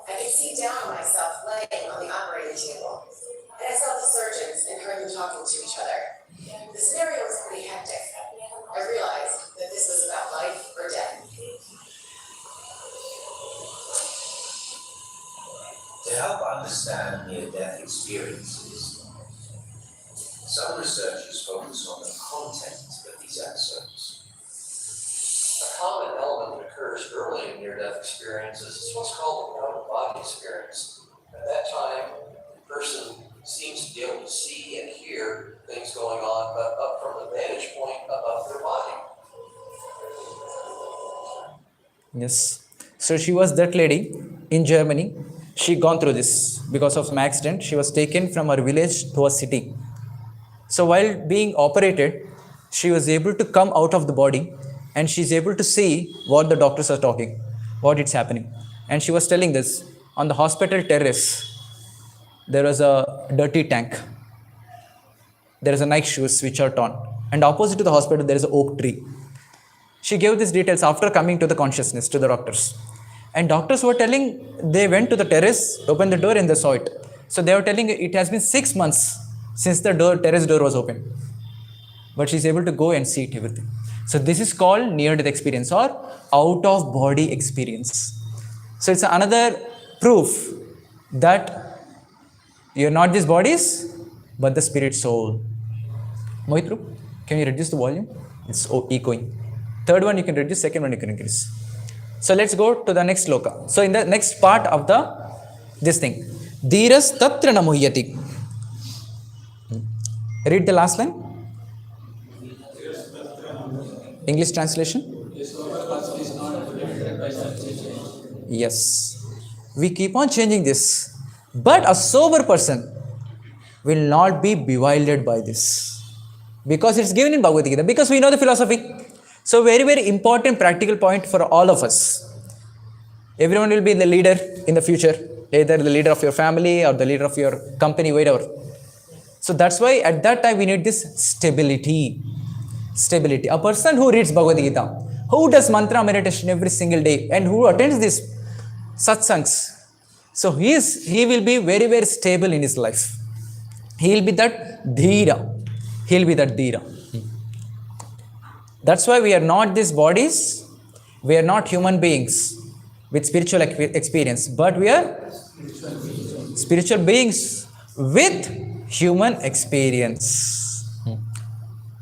I could see down on myself laying on the operating table. And I saw the surgeons and heard them talking to each other. The scenario was pretty hectic. I realized that this was about life or death. To help understand near-death experiences, some researchers focus on the content of these episodes. A common element that occurs early in near-death experiences is what's called an out-of-body experience. At that time, the person seems to be able to see and hear things going on, but up from the vantage point above their body. Yes. So she was that lady in Germany. She gone through this because of some accident. She was taken from her village to a city. So while being operated, she was able to come out of the body and she's able to see what the doctors are talking, what it's happening. And she was telling this, on the hospital terrace, there was a dirty tank. There is a Nike shoes which are torn. And opposite to the hospital, there is an oak tree. She gave these details after coming to the consciousness to the doctors. And doctors were telling, they went to the terrace, opened the door and they saw it. So they were telling it has been 6 months since the terrace door was open. But she's able to go and see it, everything. So this is called near-death experience or out-of-body experience. So it's another proof that you're not these bodies, but the spirit soul. Mohitru, can you reduce the volume? It's echoing. Third one you can reduce, second one you can increase. So let's go to the next sloka. So in the next part of this thing, Dhiras tatra namuhyati. Read the last line. English translation. His lower caste is not affected by such Yes. We keep on changing this. But a sober person will not be bewildered by this. Because it's given in Bhagavad Gita. Because we know the philosophy. So very, very important practical point for all of us. Everyone will be the leader in the future. Either the leader of your family or the leader of your company, whatever. So that's why at that time we need this stability. Stability. A person who reads Bhagavad Gita, who does mantra meditation every single day, and who attends these satsangs, so he will be very, very stable in his life. He will be that dhira. He will be that dhira. That's why we are not these bodies. We are not human beings with spiritual experience, but we are spiritual beings with human experience.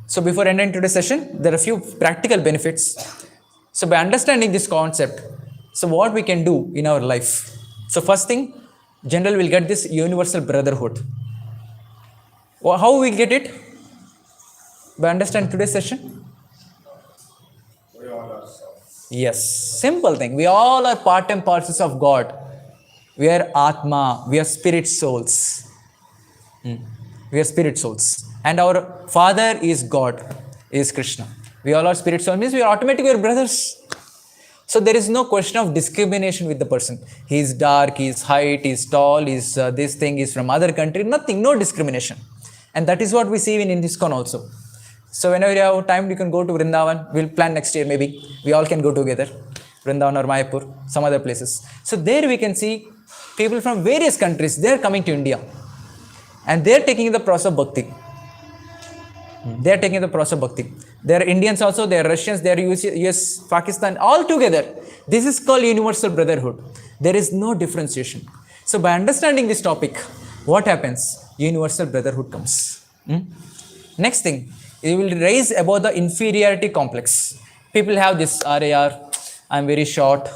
So before ending today's session, there are a few practical benefits. So by understanding this concept, so what we can do in our life. So first thing, general will get this universal brotherhood. How we get it? By understanding today's session? Yes, simple thing. We all are part and parcels of God. We are Atma, we are spirit souls. We are spirit souls. And our father is God, is Krishna. We all are spirit souls, means we are automatically brothers. So there is no question of discrimination with the person. He is dark, he is height, he is tall, he is this thing, he is from other country, nothing, no discrimination. And that is what we see in ISKCON also. So whenever you have time, you can go to Vrindavan. We'll plan next year maybe. We all can go together. Vrindavan or Mayapur, some other places. So there we can see people from various countries, they are coming to India. And they are taking the process of Bhakti. They are taking the process of Bhakti. There are Indians also, there are Russians, there are US, Pakistan, all together. This is called universal brotherhood. There is no differentiation. So by understanding this topic, what happens? Universal brotherhood comes. Next thing, it will raise above the inferiority complex. People have this, RAR, I'm very short,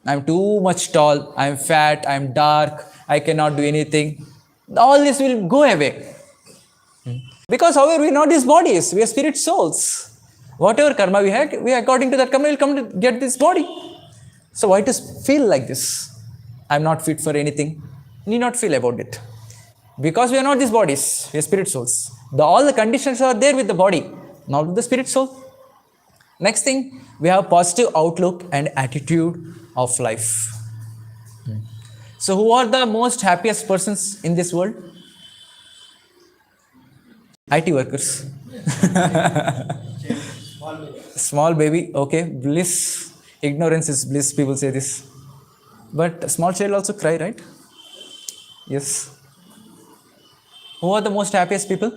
I'm too much tall, I'm fat, I'm dark, I cannot do anything. All this will go away. Because however, we are not these bodies, we are spirit souls. Whatever karma we have, according to that karma, will come to get this body. So why to feel like this? I'm not fit for anything. Need not feel about it. Because we are not these bodies, we are spirit souls. All the conditions are there with the body, not with the spirit soul. Next thing, we have positive outlook and attitude of life. So who are the most happiest persons in this world? IT workers. Small baby, okay, bliss. Ignorance is bliss, people say this. But small child also cry, right? Yes. Who are the most happiest people?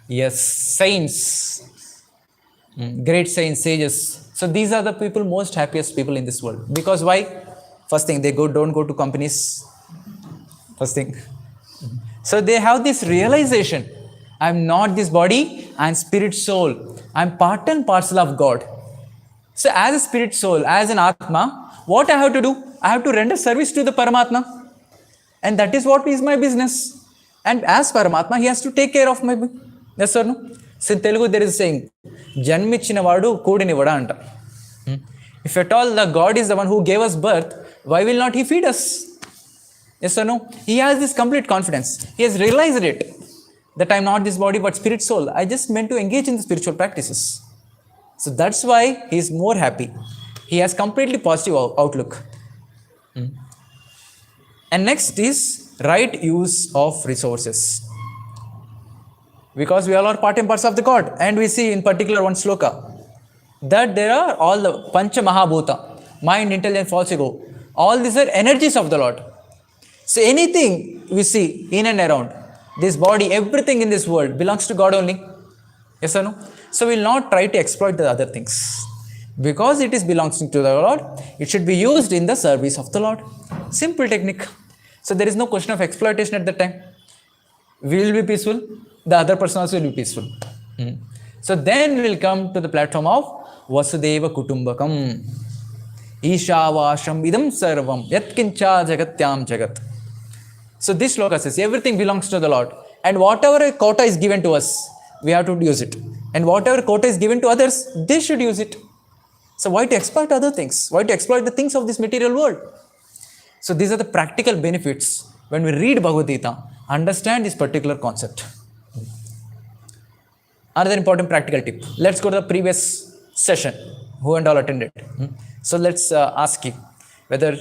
Yes, saints. Great saints, sages. So these are the people, most happiest people in this world. Because why? First thing, they don't go to companies. First thing. So they have this realization. I'm not this body, I'm spirit soul. I'm part and parcel of God. So as a spirit soul, as an Atma, what I have to do? I have to render service to the Paramatma. And that is what is my business. And as Paramatma, he has to take care of my... Yes or no? So in Telugu there is a saying, Janmichina vadu kodinivada anta. If at all the God is the one who gave us birth, why will not he feed us? Yes or no? He has this complete confidence. He has realized it. That I am not this body but spirit soul. I just meant to engage in the spiritual practices. So that's why he is more happy. He has completely positive outlook. And next is right use of resources. Because we all are part and parcel of the God. And we see in particular one sloka that there are all the Pancha Mahabhuta, mind, intelligence, false ego. All these are energies of the Lord. So anything we see in and around, this body, everything in this world belongs to God only. Yes or no? So we will not try to exploit the other things. Because it is belongs to the Lord, it should be used in the service of the Lord. Simple technique. So there is no question of exploitation at that time. We will be peaceful, the other person also will be peaceful. So then we will come to the platform of Vasudeva Kutumbakam. Ishavasham idam sarvam yatkincha jagatyam jagat. So this sloka says everything belongs to the Lord. And whatever quota is given to us, we have to use it. And whatever quota is given to others, they should use it. So why to exploit other things? Why to exploit the things of this material world? So these are the practical benefits when we read Bhagavad Gita, understand this particular concept. Another important practical tip. Let's go to the previous session, who and all attended. So let's ask you whether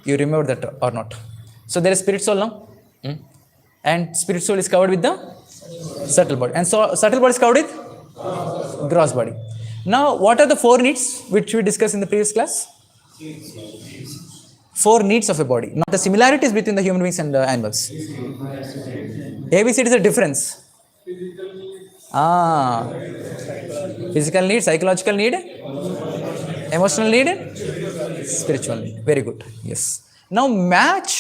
you remember that or not. So there is spirit soul now, and spirit soul is covered with the subtle body, and so subtle body is covered with gross body. Now, what are the 4 needs which we discussed in the previous class? 4 needs of a body, not the similarities between the human beings and the animals. ABCD is a difference. Physical need, psychological need, emotional need, spiritual need. Very good. Yes. Now match.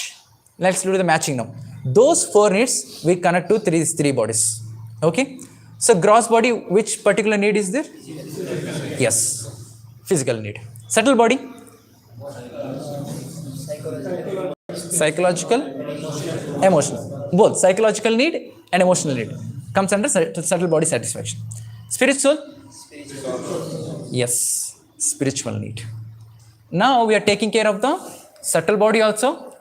Let's do the matching now. Those 4 needs we connect to three bodies. Okay. So gross body, which particular need is there? Yes. Physical need. Subtle body. Psychological, emotional. Both psychological need and emotional need comes under subtle body satisfaction. Spiritual? Yes, spiritual need. Now we are taking care of the subtle body also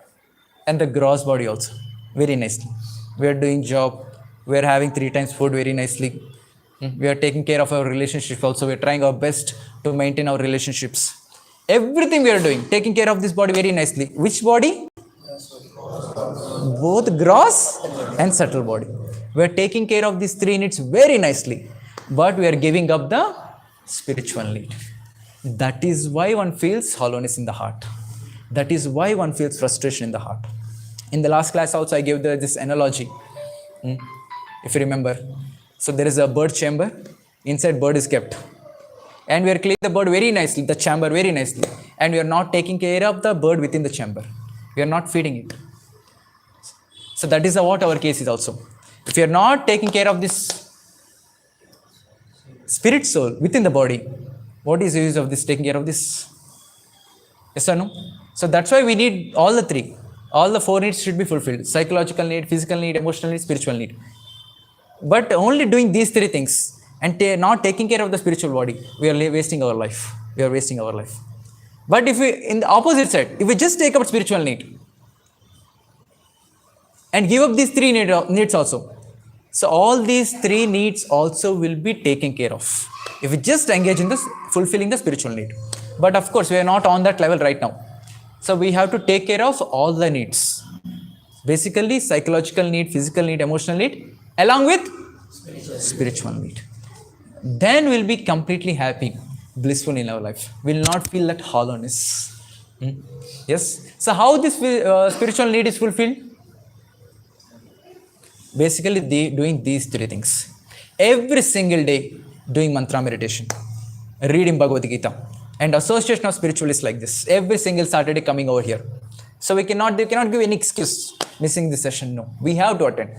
and the gross body also very nicely. We are doing job. We are having 3 times food very nicely. We are taking care of our relationship also. We are trying our best to maintain our relationships. Everything we are doing, taking care of this body very nicely. Which body? Both gross and subtle body. We are taking care of these 3 needs very nicely, but we are giving up the spiritual need. That is why one feels hollowness in the heart. That is why one feels frustration in the heart. In the last class also I gave this analogy, if you remember. So there is a bird chamber, inside bird is kept. And we are cleaning the bird very nicely, the chamber very nicely. And we are not taking care of the bird within the chamber. We are not feeding it. So that is what our case is also. If you are not taking care of this spirit soul within the body, what is the use of this taking care of this? Yes or no? So that's why we need all the 3. All the 4 needs should be fulfilled. Psychological need, physical need, emotional need, spiritual need. But only doing these 3 things and not taking care of the spiritual body, we are wasting our life. We are wasting our life. But if we, in the opposite side, if we just take up spiritual need and give up these 3 needs also, so all these 3 needs also will be taken care of if we just engage in this fulfilling the spiritual need. But of course, we are not on that level right now. So we have to take care of all the needs. Basically, psychological need, physical need, emotional need, along with spiritual need. Then we'll be completely happy, blissful in our life. We'll not feel that hollowness. Yes. So how this spiritual need is fulfilled? Basically, doing these 3 things. Every single day, doing mantra meditation, reading Bhagavad Gita, and association of spiritualists like this. Every single Saturday coming over here. So they cannot give any excuse missing this session. No, we have to attend.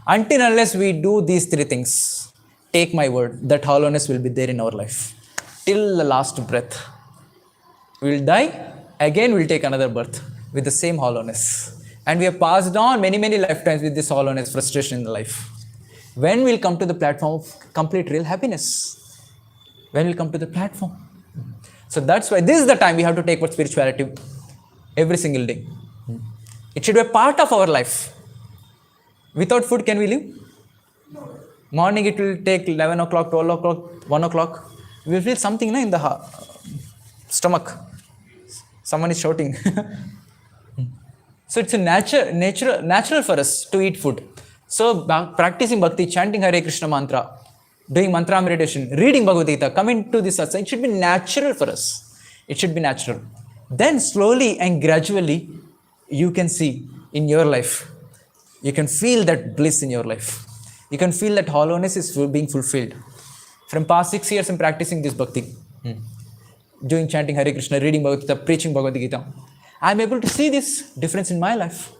Until unless we do these 3 things, take my word, that hollowness will be there in our life. Till the last breath. We will die, again we will take another birth with the same hollowness. And we have passed on many lifetimes with this hollowness, frustration in the life. When we will come to the platform of complete real happiness? When we will come to the platform? So that's why this is the time we have to take what spirituality every single day. It should be a part of our life. Without food, can we live? No. Morning it will take 11 o'clock, 12 o'clock, 1 o'clock. We will feel something in the stomach. Someone is shouting. So it's a natural for us to eat food. So practicing bhakti, chanting Hare Krishna mantra, doing mantra meditation, reading Bhagavad Gita, coming to this satsang, it should be natural for us. It should be natural. Then slowly and gradually, you can see in your life, you can feel that bliss in your life. You can feel that hollowness is being fulfilled. From past 6 years, I'm practicing this bhakti, doing chanting Hare Krishna, reading Bhagavad Gita, preaching Bhagavad Gita. I'm able to see this difference in my life.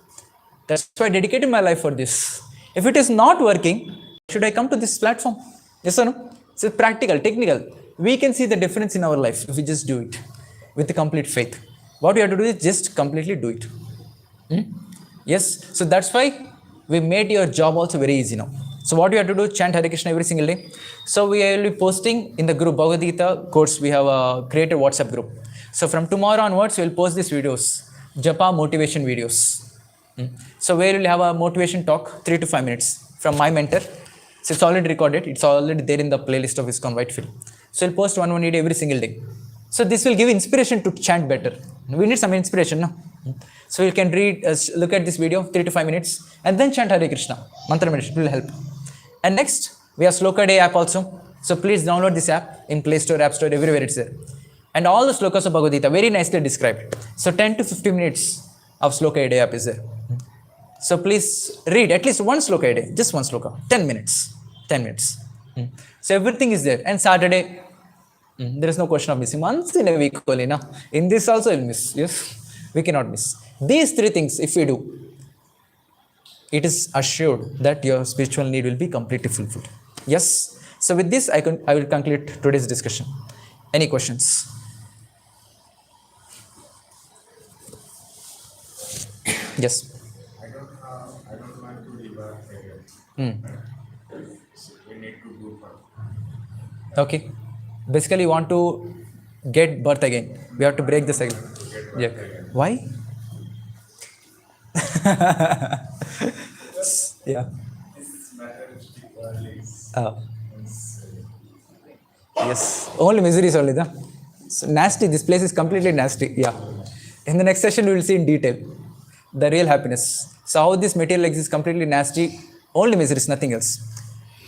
That's why I dedicated my life for this. If it is not working, should I come to this platform? Yes or no? It's practical, technical. We can see the difference in our life if we just do it with the complete faith. What we have to do is just completely do it. Yes, so that's why we made your job also very easy now. So what you have to do, chant Hare Krishna every single day. So we will be posting in the group Bhagavad Gita course. We have created WhatsApp group. So from tomorrow onwards, we will post these videos, Japa motivation videos. So where we will have a motivation talk, 3 to 5 minutes from my mentor. So it's already recorded. It's already there in the playlist of ISKCON Whitefield. So we'll post one video every single day. So this will give inspiration to chant better. We need some inspiration, no? So you can read, look at this video, 3 to 5 minutes, and then chant Hare Krishna. Mantra meditation will help. And next, we have Sloka Day app also. So please download this app in Play Store, App Store, everywhere it's there. And all the slokas of Bhagavad Gita, very nicely described. So 10 to 15 minutes of Sloka Day app is there. So please read at least one sloka a day, just one sloka, 10 minutes, 10 minutes. So everything is there. And Saturday, there is no question of missing. Once in a week only, na? In this also you'll miss, yes? We cannot miss. These 3 things, if we do, it is assured that your spiritual need will be completely fulfilled. Yes? So with this, I will conclude today's discussion. Any questions? Yes? I don't want to rebirth again. So we need to go for. Okay. Basically, you want to get birth again. We have to break the cycle. Yeah. Why? Yeah. This materialistic world is Yes. Only miseries only. So nasty. This place is completely nasty. Yeah. In the next session, we will see in detail the real happiness. So how this material exists completely nasty. Only miseries, nothing else.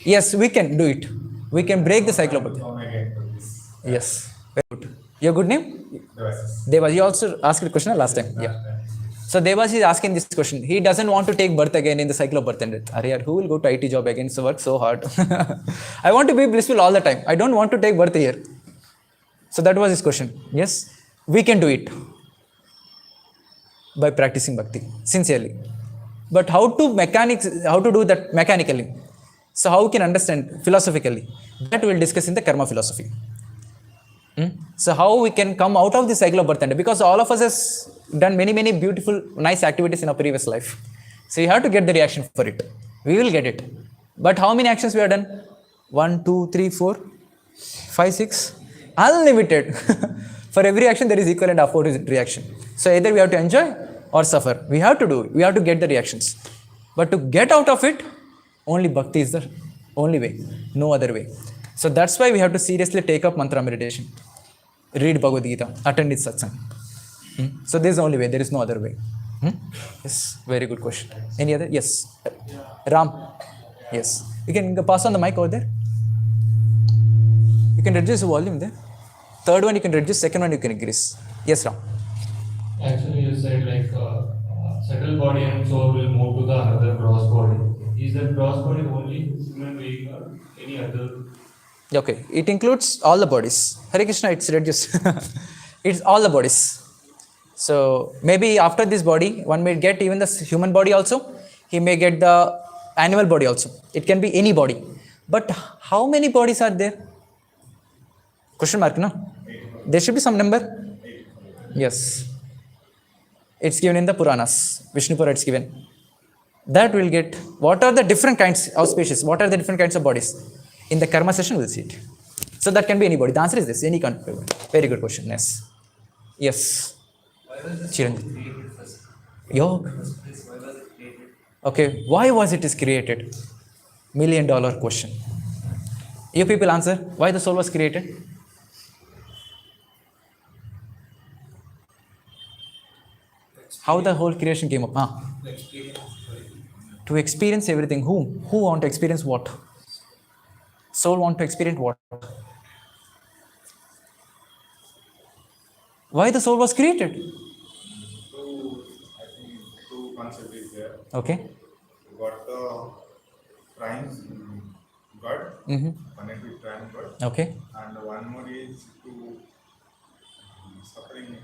Yes, we can do it. We can break the cycle of birth. come again to this. Yes. Very good. Your good name? Devices. Devas. You also asked a question last time. Yeah. So Devas is asking this question. He doesn't want to take birth again in the cycle of birth and death. Arey, who will go to IT job again? So work so hard. I want to be blissful all the time. I don't want to take birth here. So that was his question. Yes, we can do it by practicing bhakti sincerely. But how to do that mechanically? So how we can understand philosophically? That we will discuss in the karma philosophy. So how we can come out of the cycle of birth and death? Because all of us has done many beautiful, nice activities in our previous life. So you have to get the reaction for it. We will get it. But how many actions we have done? 1, 2, 3, 4, 5, 6. Unlimited. For every action there is equal and opposite reaction. So either we have to enjoy or suffer. We have to do it. We have to get the reactions. But to get out of it, only bhakti is the only way. No other way. So that's why we have to seriously take up mantra meditation. Read Bhagavad Gita. Attend its satsang. So this is the only way. There is no other way. Yes. Very good question. Any other? Yes. Ram. Yes. You can pass on the mic over there. You can reduce the volume there. Third one you can reduce. Second one you can increase. Yes, Ram. Actually, you said like subtle body and soul will move to the another gross body. Is that gross body only human being or any other? Okay. It includes all the bodies. Hare Krishna, it's reduced. It's all the bodies. So maybe after this body, one may get even the human body also. He may get the animal body also. It can be any body. But how many bodies are there? Question mark, no? There should be some number. Yes. It's given in the Puranas. Vishnu Purana it's given. That will get, what are the different kinds of species? What are the different kinds of bodies? In the karma session, we'll see it. So that can be anybody. The answer is this, any kind of body. Very good question, yes. Yes. Why was this Chiranjeev. created first? Yog. Why was it created? Okay, why was it is created? $1 million question. You people answer, why the soul was created? How the whole creation came up? To experience everything. Who want to experience what? Soul want to experience what? Why the soul was created? Two concepts is there. Okay. You got the prime God, connect with prime God, Okay. and one more is to suffering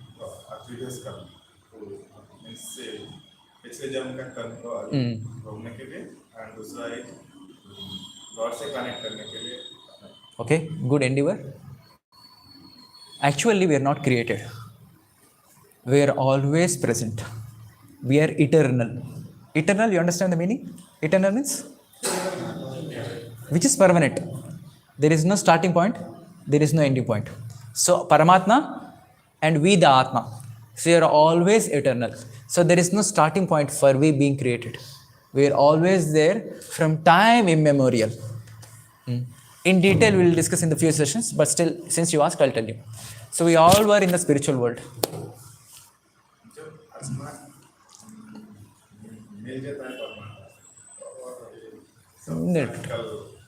previous karma. तो इससे पिछले जन्म का कर्म को भोगने के लिए and दूसरा एक गॉड से कनेक्ट करने के लिए. Okay, good endeavor. Actually, we are not created. We are always present. We are eternal. Eternal, you understand the meaning? Eternal means? which is permanent. There is no starting point, there is no ending point. So Paramatma and we the Atma, so we are always eternal. So there is no starting point for we being created. We are always there from time immemorial. In detail we will discuss in the few sessions, but still since you asked, I'll tell you. So we all were in the spiritual world.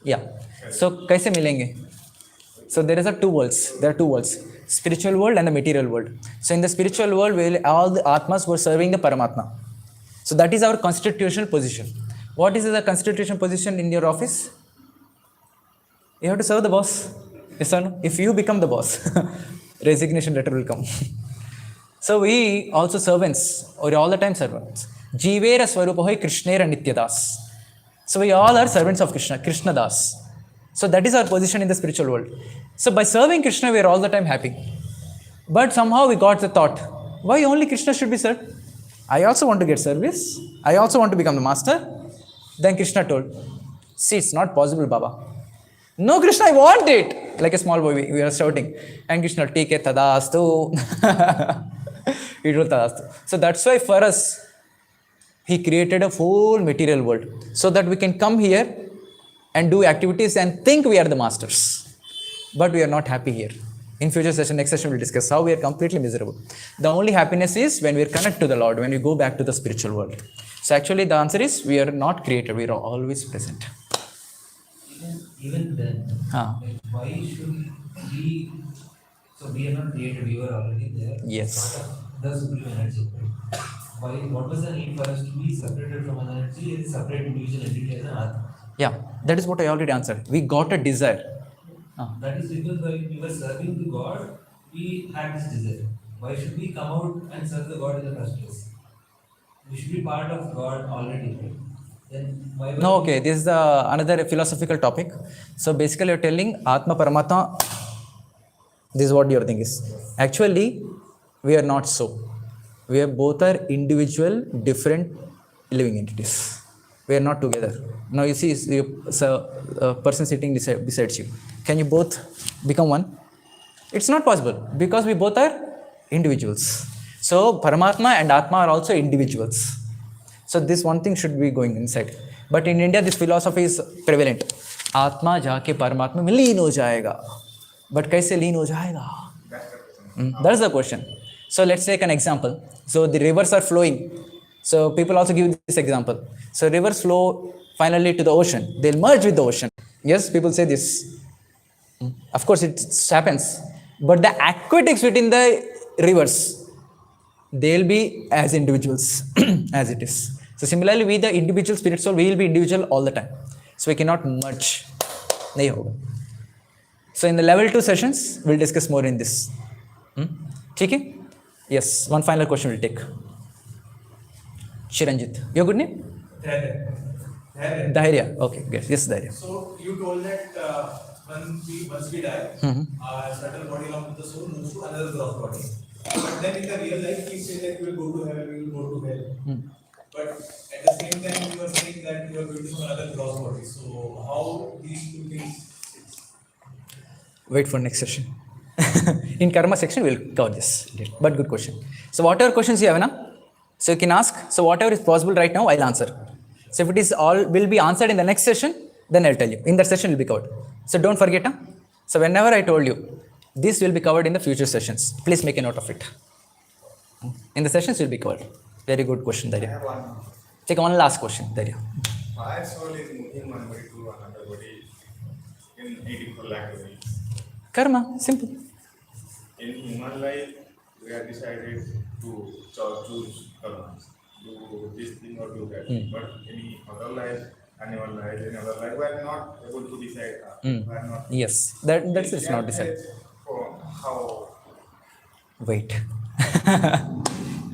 Yeah. So कैसे मिलेंगे? So there is a two worlds. There are two worlds: spiritual world and the material world. So in the spiritual world, all the Atmas were serving the Paramatma. So that is our constitutional position. What is the constitutional position in your office? You have to serve the boss. Yes or no? If you become the boss, resignation letter will come. So we also servants, or all the time servants. Jivera Swarupahoy Krishnera Nityadas. So we all are servants of Krishna, Krishna Das. So that is our position in the spiritual world. So by serving Krishna, we are all the time happy. But somehow we got the thought, why only Krishna should be served? I also want to get service. I also want to become the master. Then Krishna told, see, it's not possible, Baba. No, Krishna, I want it. Like a small boy, we are shouting. And Krishna, take it, tadastu. He told tadastu. So that's why for us, he created a full material world so that we can come here and do activities and think we are the masters. But we are not happy here. In future session, next session, we'll discuss how we are completely miserable. The only happiness is when we are connected to the Lord, when we go back to the spiritual world. So actually the answer is we are not created, we are always present. Even then, like, why should we? So we are not created; we were already there. Yes. Part of the supreme energy. Why? What was the need for us to be separated from an energy and separate individual entity as an Atma? Yeah, that is what I already answered. We got a desire. That is because while we were serving the God, we had this desire. Why should we come out and serve the God in the first place? We should be part of God already. Right? Then why No, okay, this is another philosophical topic. So basically you're telling Atma Paramatma, this is what your thing is. Actually, we are not so. We are both are individual, different living entities. We are not together. Now you see a person sitting beside you. Can you both become one? It's not possible because we both are individuals. So Paramatma and Atma are also individuals. So this one thing should be going inside. But in India, this philosophy is prevalent. Atma jaake Paramatma mein leen ho jayega. But kaise leen ho jayega? That's the question. So let's take an example. So the rivers are flowing. So people also give this example. So rivers flow finally to the ocean. They'll merge with the ocean. Yes, people say this. Of course, it happens. But the aquatics within the rivers, they'll be as individuals as it is. So similarly, we the individual spirit soul, we will be individual all the time. So we cannot merge. Nahi hoga. So in the level 2 sessions, we'll discuss more in this. Okay? Yes, one final question we'll take. Chiranjit. Your good name? Dhairya. Okay, good. Yes, Dhairya. So you told that once we die, our subtle body along with the soul moves to another gross body. But then in the real life, we say that we will go to heaven, we will go to hell. But at the same time, you are saying that you are going to some other gross body. So how these two things? Wait for next session. In karma section, we'll cover this. But good question. So whatever questions you have, na? So you can ask. So whatever is possible right now, I'll answer. So if it is all will be answered in the next session, then I'll tell you. In that session, will be covered. So don't forget. So whenever I told you, this will be covered in the future sessions. Please make a note of it. In the sessions, will be covered. Very good question, Dhairya. Take one last question, Dhairya. Why soul is moving one body to another body in 84 lakh ways? Karma, simple. In human life, we have decided to choose karma, do this thing or do that. But in other life, animal life, in other life, we are not able to decide. We are not. Yes, that's it's not decided. How? Wait.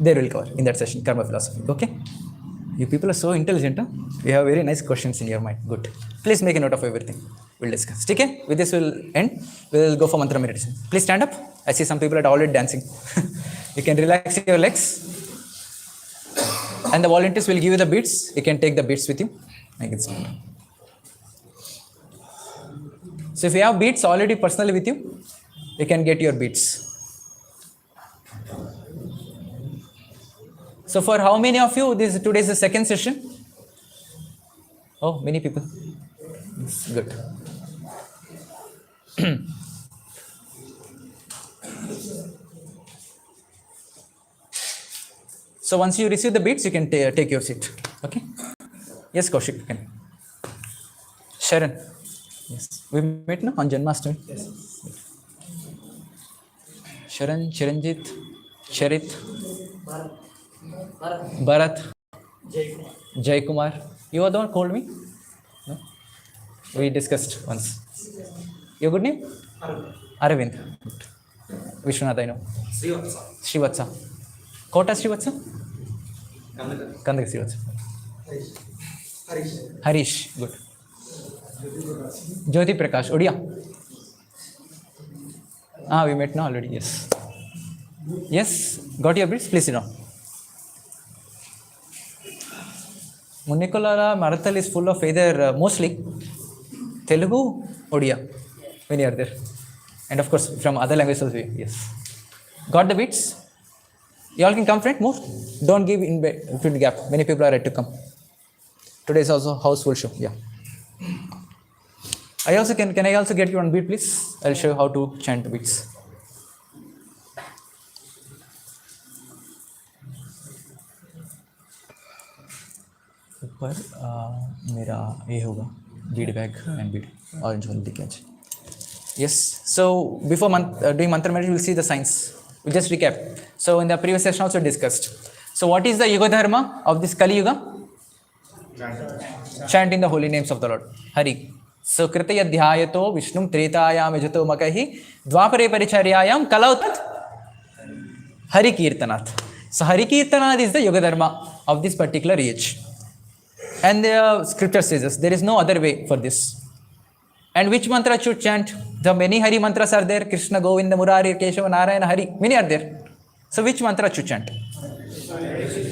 There will cover in that session, karma philosophy. Okay? You people are so intelligent, huh? You have very nice questions in your mind. Good. Please make a note of everything. We'll discuss. Okay? With this, we'll end. We'll go for mantra meditation. Please stand up. I see some people are already dancing. You can relax your legs. And the volunteers will give you the beats. You can take the beats with you. I can see. So if you have beads already personally with you, you can get your beads. So for how many of you, today is the second session? Oh, many people. Yes, good. So once you receive the beads, you can take your seat. Okay. Yes, Kaushik, you can. Charan. Yes. We met now on Janmashtami. Yes. Charan, Chiranjit, Charit, Bharat, Jai Kumar. You are the one who called me? No? We discussed once. Your good name? Arvind. Vishwanath, I know. Srivatsa. Kota Srivatsa? Kandak Srivatsa. Harish. Good. Jyoti Prakash. Odia. We met now already. Yes. Yes. Got your beads? Please sit down. Munikolara Marathahalli is full of either mostly Telugu, Odia. Many are there. And of course, from other languages also. Yes. Got the beads? You all can come, friend. Move. Don't give in between gap. Many people are ready to come. Today is also houseful show. Yeah. Can I also get you one bead, please? I'll show you how to chant the beads. ऊपर मेरा ये होगा bead bag and bead orange one दिखे आज. Yes. So before doing mantra meditation, we'll see the signs. We'll just recap. So in the previous session also discussed. So what is the yuga dharma of this Kali Yuga? Chanting the holy names of the Lord. Hari. So Kritaya Dhyayato Vishnum Tretayam Yajato Makahi Dwapare Paricharyayam Kalautat Hari Kirtanath. So Hari Kirtanath is the yuga dharma of this particular age. And the scripture says us, there is no other way for this. And which mantra should chant? The many Hari mantras are there. Krishna, Govinda, Murari, Keshava, Narayana, Hari. Many are there. So which mantra should chant?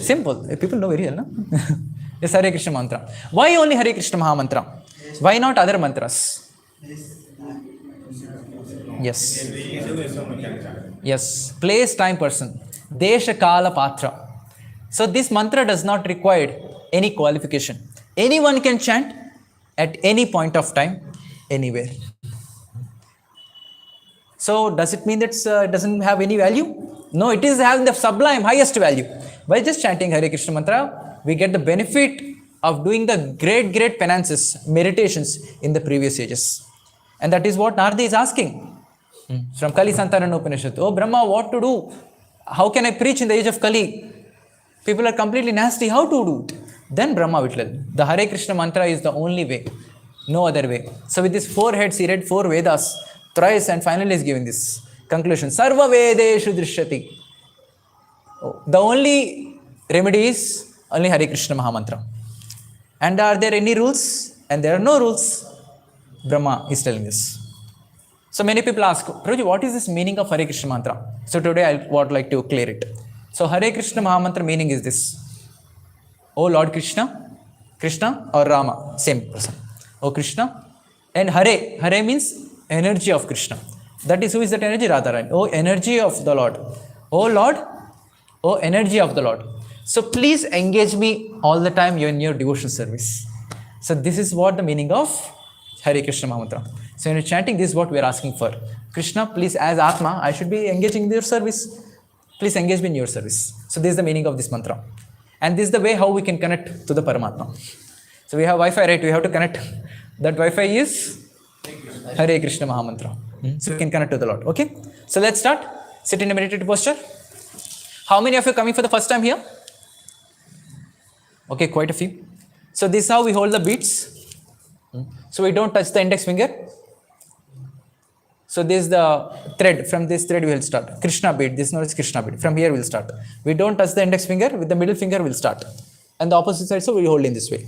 Simple. People know very well, no? Yes, Hare Krishna mantra. Why only Hare Krishna Maha mantra? Why not other mantras? Yes. Yes. Place, time, person. Desha, Kala, Patra. So this mantra does not require any qualification. Anyone can chant at any point of time, anywhere. So does it mean that it doesn't have any value? No, it is having the sublime, highest value. By just chanting Hare Krishna mantra, we get the benefit of doing the great penances, meditations in the previous ages. And that is what Narada is asking. From Kali Santana Upanishad. Oh Brahma, what to do? How can I preach in the age of Kali? People are completely nasty. How to do it? Then Brahma will tell. The Hare Krishna mantra is the only way. No other way. So with these 4 heads, he read 4 Vedas thrice and finally is giving this conclusion. Sarva Vedeshu Drishyati. The only remedy is only Hare Krishna Maha mantra. And are there any rules? And there are no rules. Brahma is telling this. So many people ask, Prabhuji, what is this meaning of Hare Krishna mantra? So today I would like to clear it. So Hare Krishna Maha mantra meaning is this. Oh Lord Krishna, Krishna or Rama, same person. Oh Krishna. And Hare, Hare means energy of Krishna. That is, who is that energy? Radharani. Oh energy of the Lord. Oh Lord, oh energy of the Lord. So please engage me all the time in your devotion service. So this is what the meaning of Hare Krishna Maha mantra. So when you're chanting, this is what we are asking for. Krishna, please, as Atma, I should be engaging in your service. Please engage me in your service. So this is the meaning of this mantra. And this is the way how we can connect to the Paramatma. So we have Wi-Fi, right? We have to connect. That Wi-Fi is Hare Krishna Maha mantra. So we can connect to the Lord. Okay? So let's start. Sit in a meditative posture. How many of you are coming for the first time here? Okay, quite a few. So this is how we hold the beads. So we don't touch the index finger. So this is the thread. From this thread we will start. Krishna bead. This is known as Krishna bead. From here we will start. We don't touch the index finger. With the middle finger we will start. And the opposite side, so we hold in this way.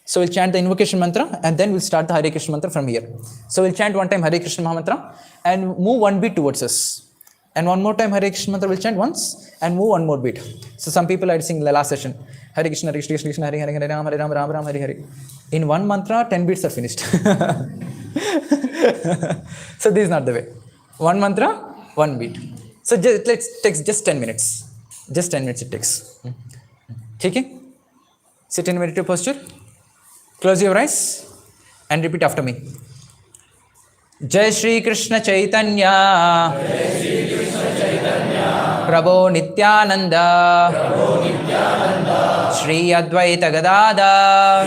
So we'll chant the invocation mantra and then we'll start the Hare Krishna mantra from here. So we'll chant one time Hare Krishna Maha mantra and move one beat towards us. And one more time Hare Krishna mantra will chant once and move one more beat. So some people are singing the last session. Hare Krishna, Hare Krishna, Krishna Hare Hare, Hare Ram, Hare Ram, Ram Ram, Hare Hare. In one mantra, 10 beats are finished. So this is not the way. One mantra, one beat. So let's take just 10 minutes. Just 10 minutes it takes. Okay? Sit in meditative posture. Close your eyes and repeat after me. Jai Shri Krishna Chaitanya, Prabhu Nityananda, Shri Advaita Gadada,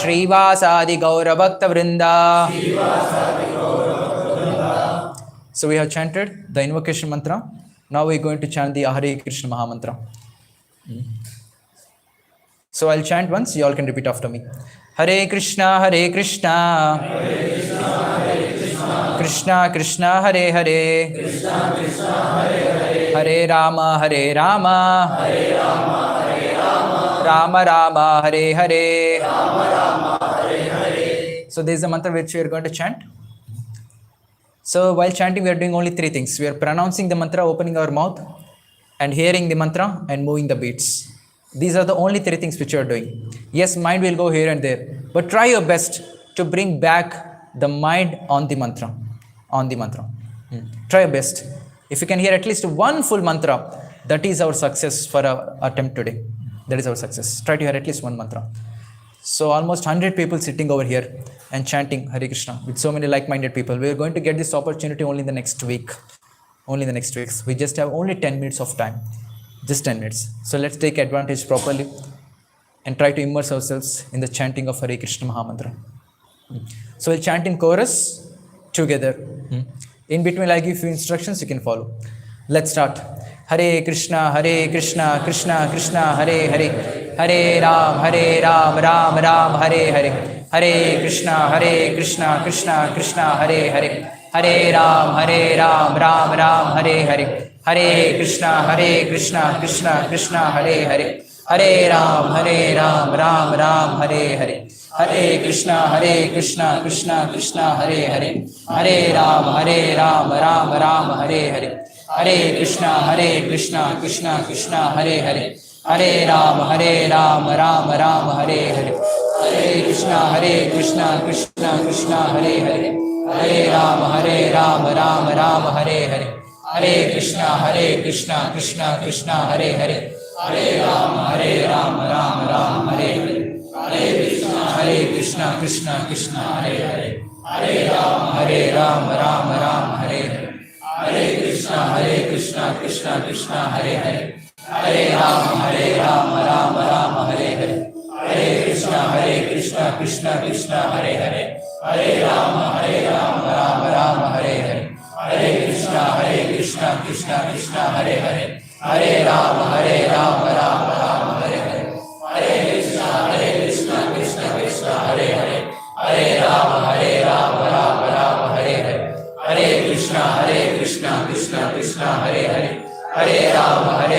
Shri Vasadi Gaura Bhakta Vrinda. So we have chanted the invocation mantra. Now we are going to chant the Hare Krishna Maha Mantra. So I'll chant once, you all can repeat after me. Hare Krishna, Hare Krishna, Krishna Krishna, Hare Hare, Hare Rama, Hare Rama, Rama Rama, Hare Hare. So this is the mantra which we are going to chant. So while chanting, we are doing only 3 things. We are pronouncing the mantra, opening our mouth, and hearing the mantra, and moving the beats. These are the only 3 things which you are doing. Yes, mind will go here and there, but try your best to bring back the mind on the mantra. Try your best. If you can hear at least one full mantra, that is our success for our attempt today. That is our success. Try to hear at least one mantra. So almost 100 people sitting over here and chanting Hare Krishna with so many like-minded people. We are going to get this opportunity only in the next week. Only in the next weeks. We just have only 10 minutes of time. Just 10 minutes. So let's take advantage properly and try to immerse ourselves in the chanting of Hare Krishna Maha Mantra. So we'll chant in chorus together. In between I'll give you instructions, you can follow. Let's start. Hare Krishna, Krishna Krishna, Hare Hare, Hare Ram, Ram Ram, Hare Hare, Hare Krishna, Krishna Krishna, Hare Hare, Hare Ram, Ram Ram, Hare Hare, Hare Krishna, Krishna Krishna, Hare Hare, Hare Ram, Ram Ram, Hare Hare, Hare Krishna, Krishna Krishna, Hare Hare, Hare Ram, Ram Ram, Hare Hare, Hare Krishna, Krishna Krishna, Hare Hare, Hare Ram, Ram Ram, Hare Hare, Hare Krishna, Krishna Krishna, Hare Hare, Hare Ram, Ram Ram, Hare Hare, Hare Krishna, Krishna Krishna, Hare Hare, Hare Ram, Ram Ram, Hare Hare, Hare Krishna, Krishna Krishna, Hare Hare, Hare Ram, Ram Hare Hare, Hare Krishna, Krishna Krishna, Hare Hare, Hare Ram, Ram Hare Hare, Hare Krishna, Krishna Krishna, Hare Hare, Hare Ram, Ram Hare Hare, Hare Krishna, Krishna Krishna, Hare Hare, Hare Ram, Ram Hare Hare, Hare Krishna, Krishna Krishna, Hare Hare, Hare Ram, Ram Hare Hare, Hare Krishna, Krishna Krishna, Hare Hare, Hare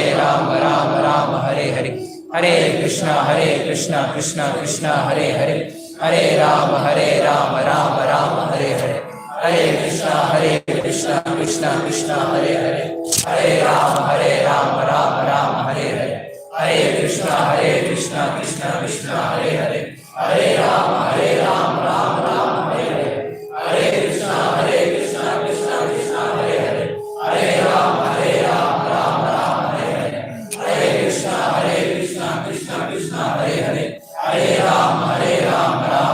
Ram, Ram Hare Hare, Hare Krishna, Krishna Krishna, Hare Hare, Hare Ram, Ram Hare Hare, Hare Krishna, Krishna Krishna, Hare Hare, Hare Ram, Ram Hare Hare, Hare Krishna, Krishna Krishna, Hare Hare, Hare Ram, Ram Hare Hare, Hare Krishna, Krishna Krishna, Hare Hare, Hare Ram, Ram Hare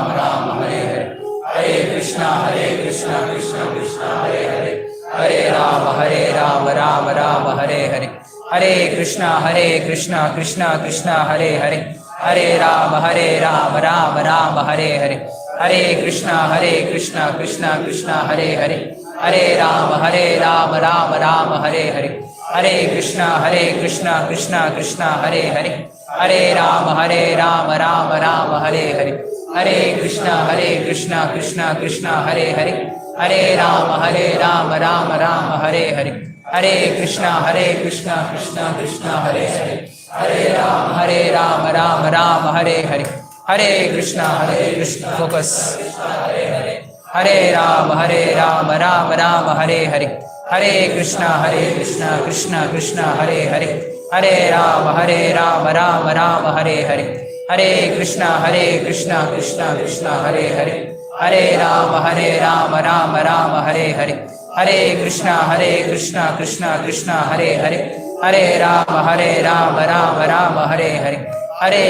Hare, Hare Krishna, Krishna Krishna, Hare Hare, Hare Ram, Ram Hare Hare, Hare Krishna, Krishna Krishna, Hare Hare, Hare Ram, Ram Hare Hare, Hare Krishna, Krishna Krishna, Hare Hare, Hare Ram, Ram Hare Hare, Hare Krishna, Krishna Krishna, Hare Hare, Hare Ram, Ram Hare Hare, Hare Krishna, Krishna Krishna, Hare Hare, Hare Ram, Ram Hare Hare, Hare Krishna, Krishna Krishna, Hare Hare, Hare Ram, Ram Hare Hare, Hare Krishna, Krishna Krishna, Hare Hare, Hare Ram, Ram Hare Hare, Hare Krishna, focus, Hare Ram, Ram Hare Hare, Hare Krishna, Krishna Krishna, Hare Hare, Hare Rama, Rama Rama, Hare Hare, Hare Krishna, Krishna Krishna, Hare Hare, Hare Rama, Rama Rama, Hare Hare, Hare Krishna, Krishna Krishna, Hare Hare, Hare Rama, Rama Rama, Hare Hare, Hare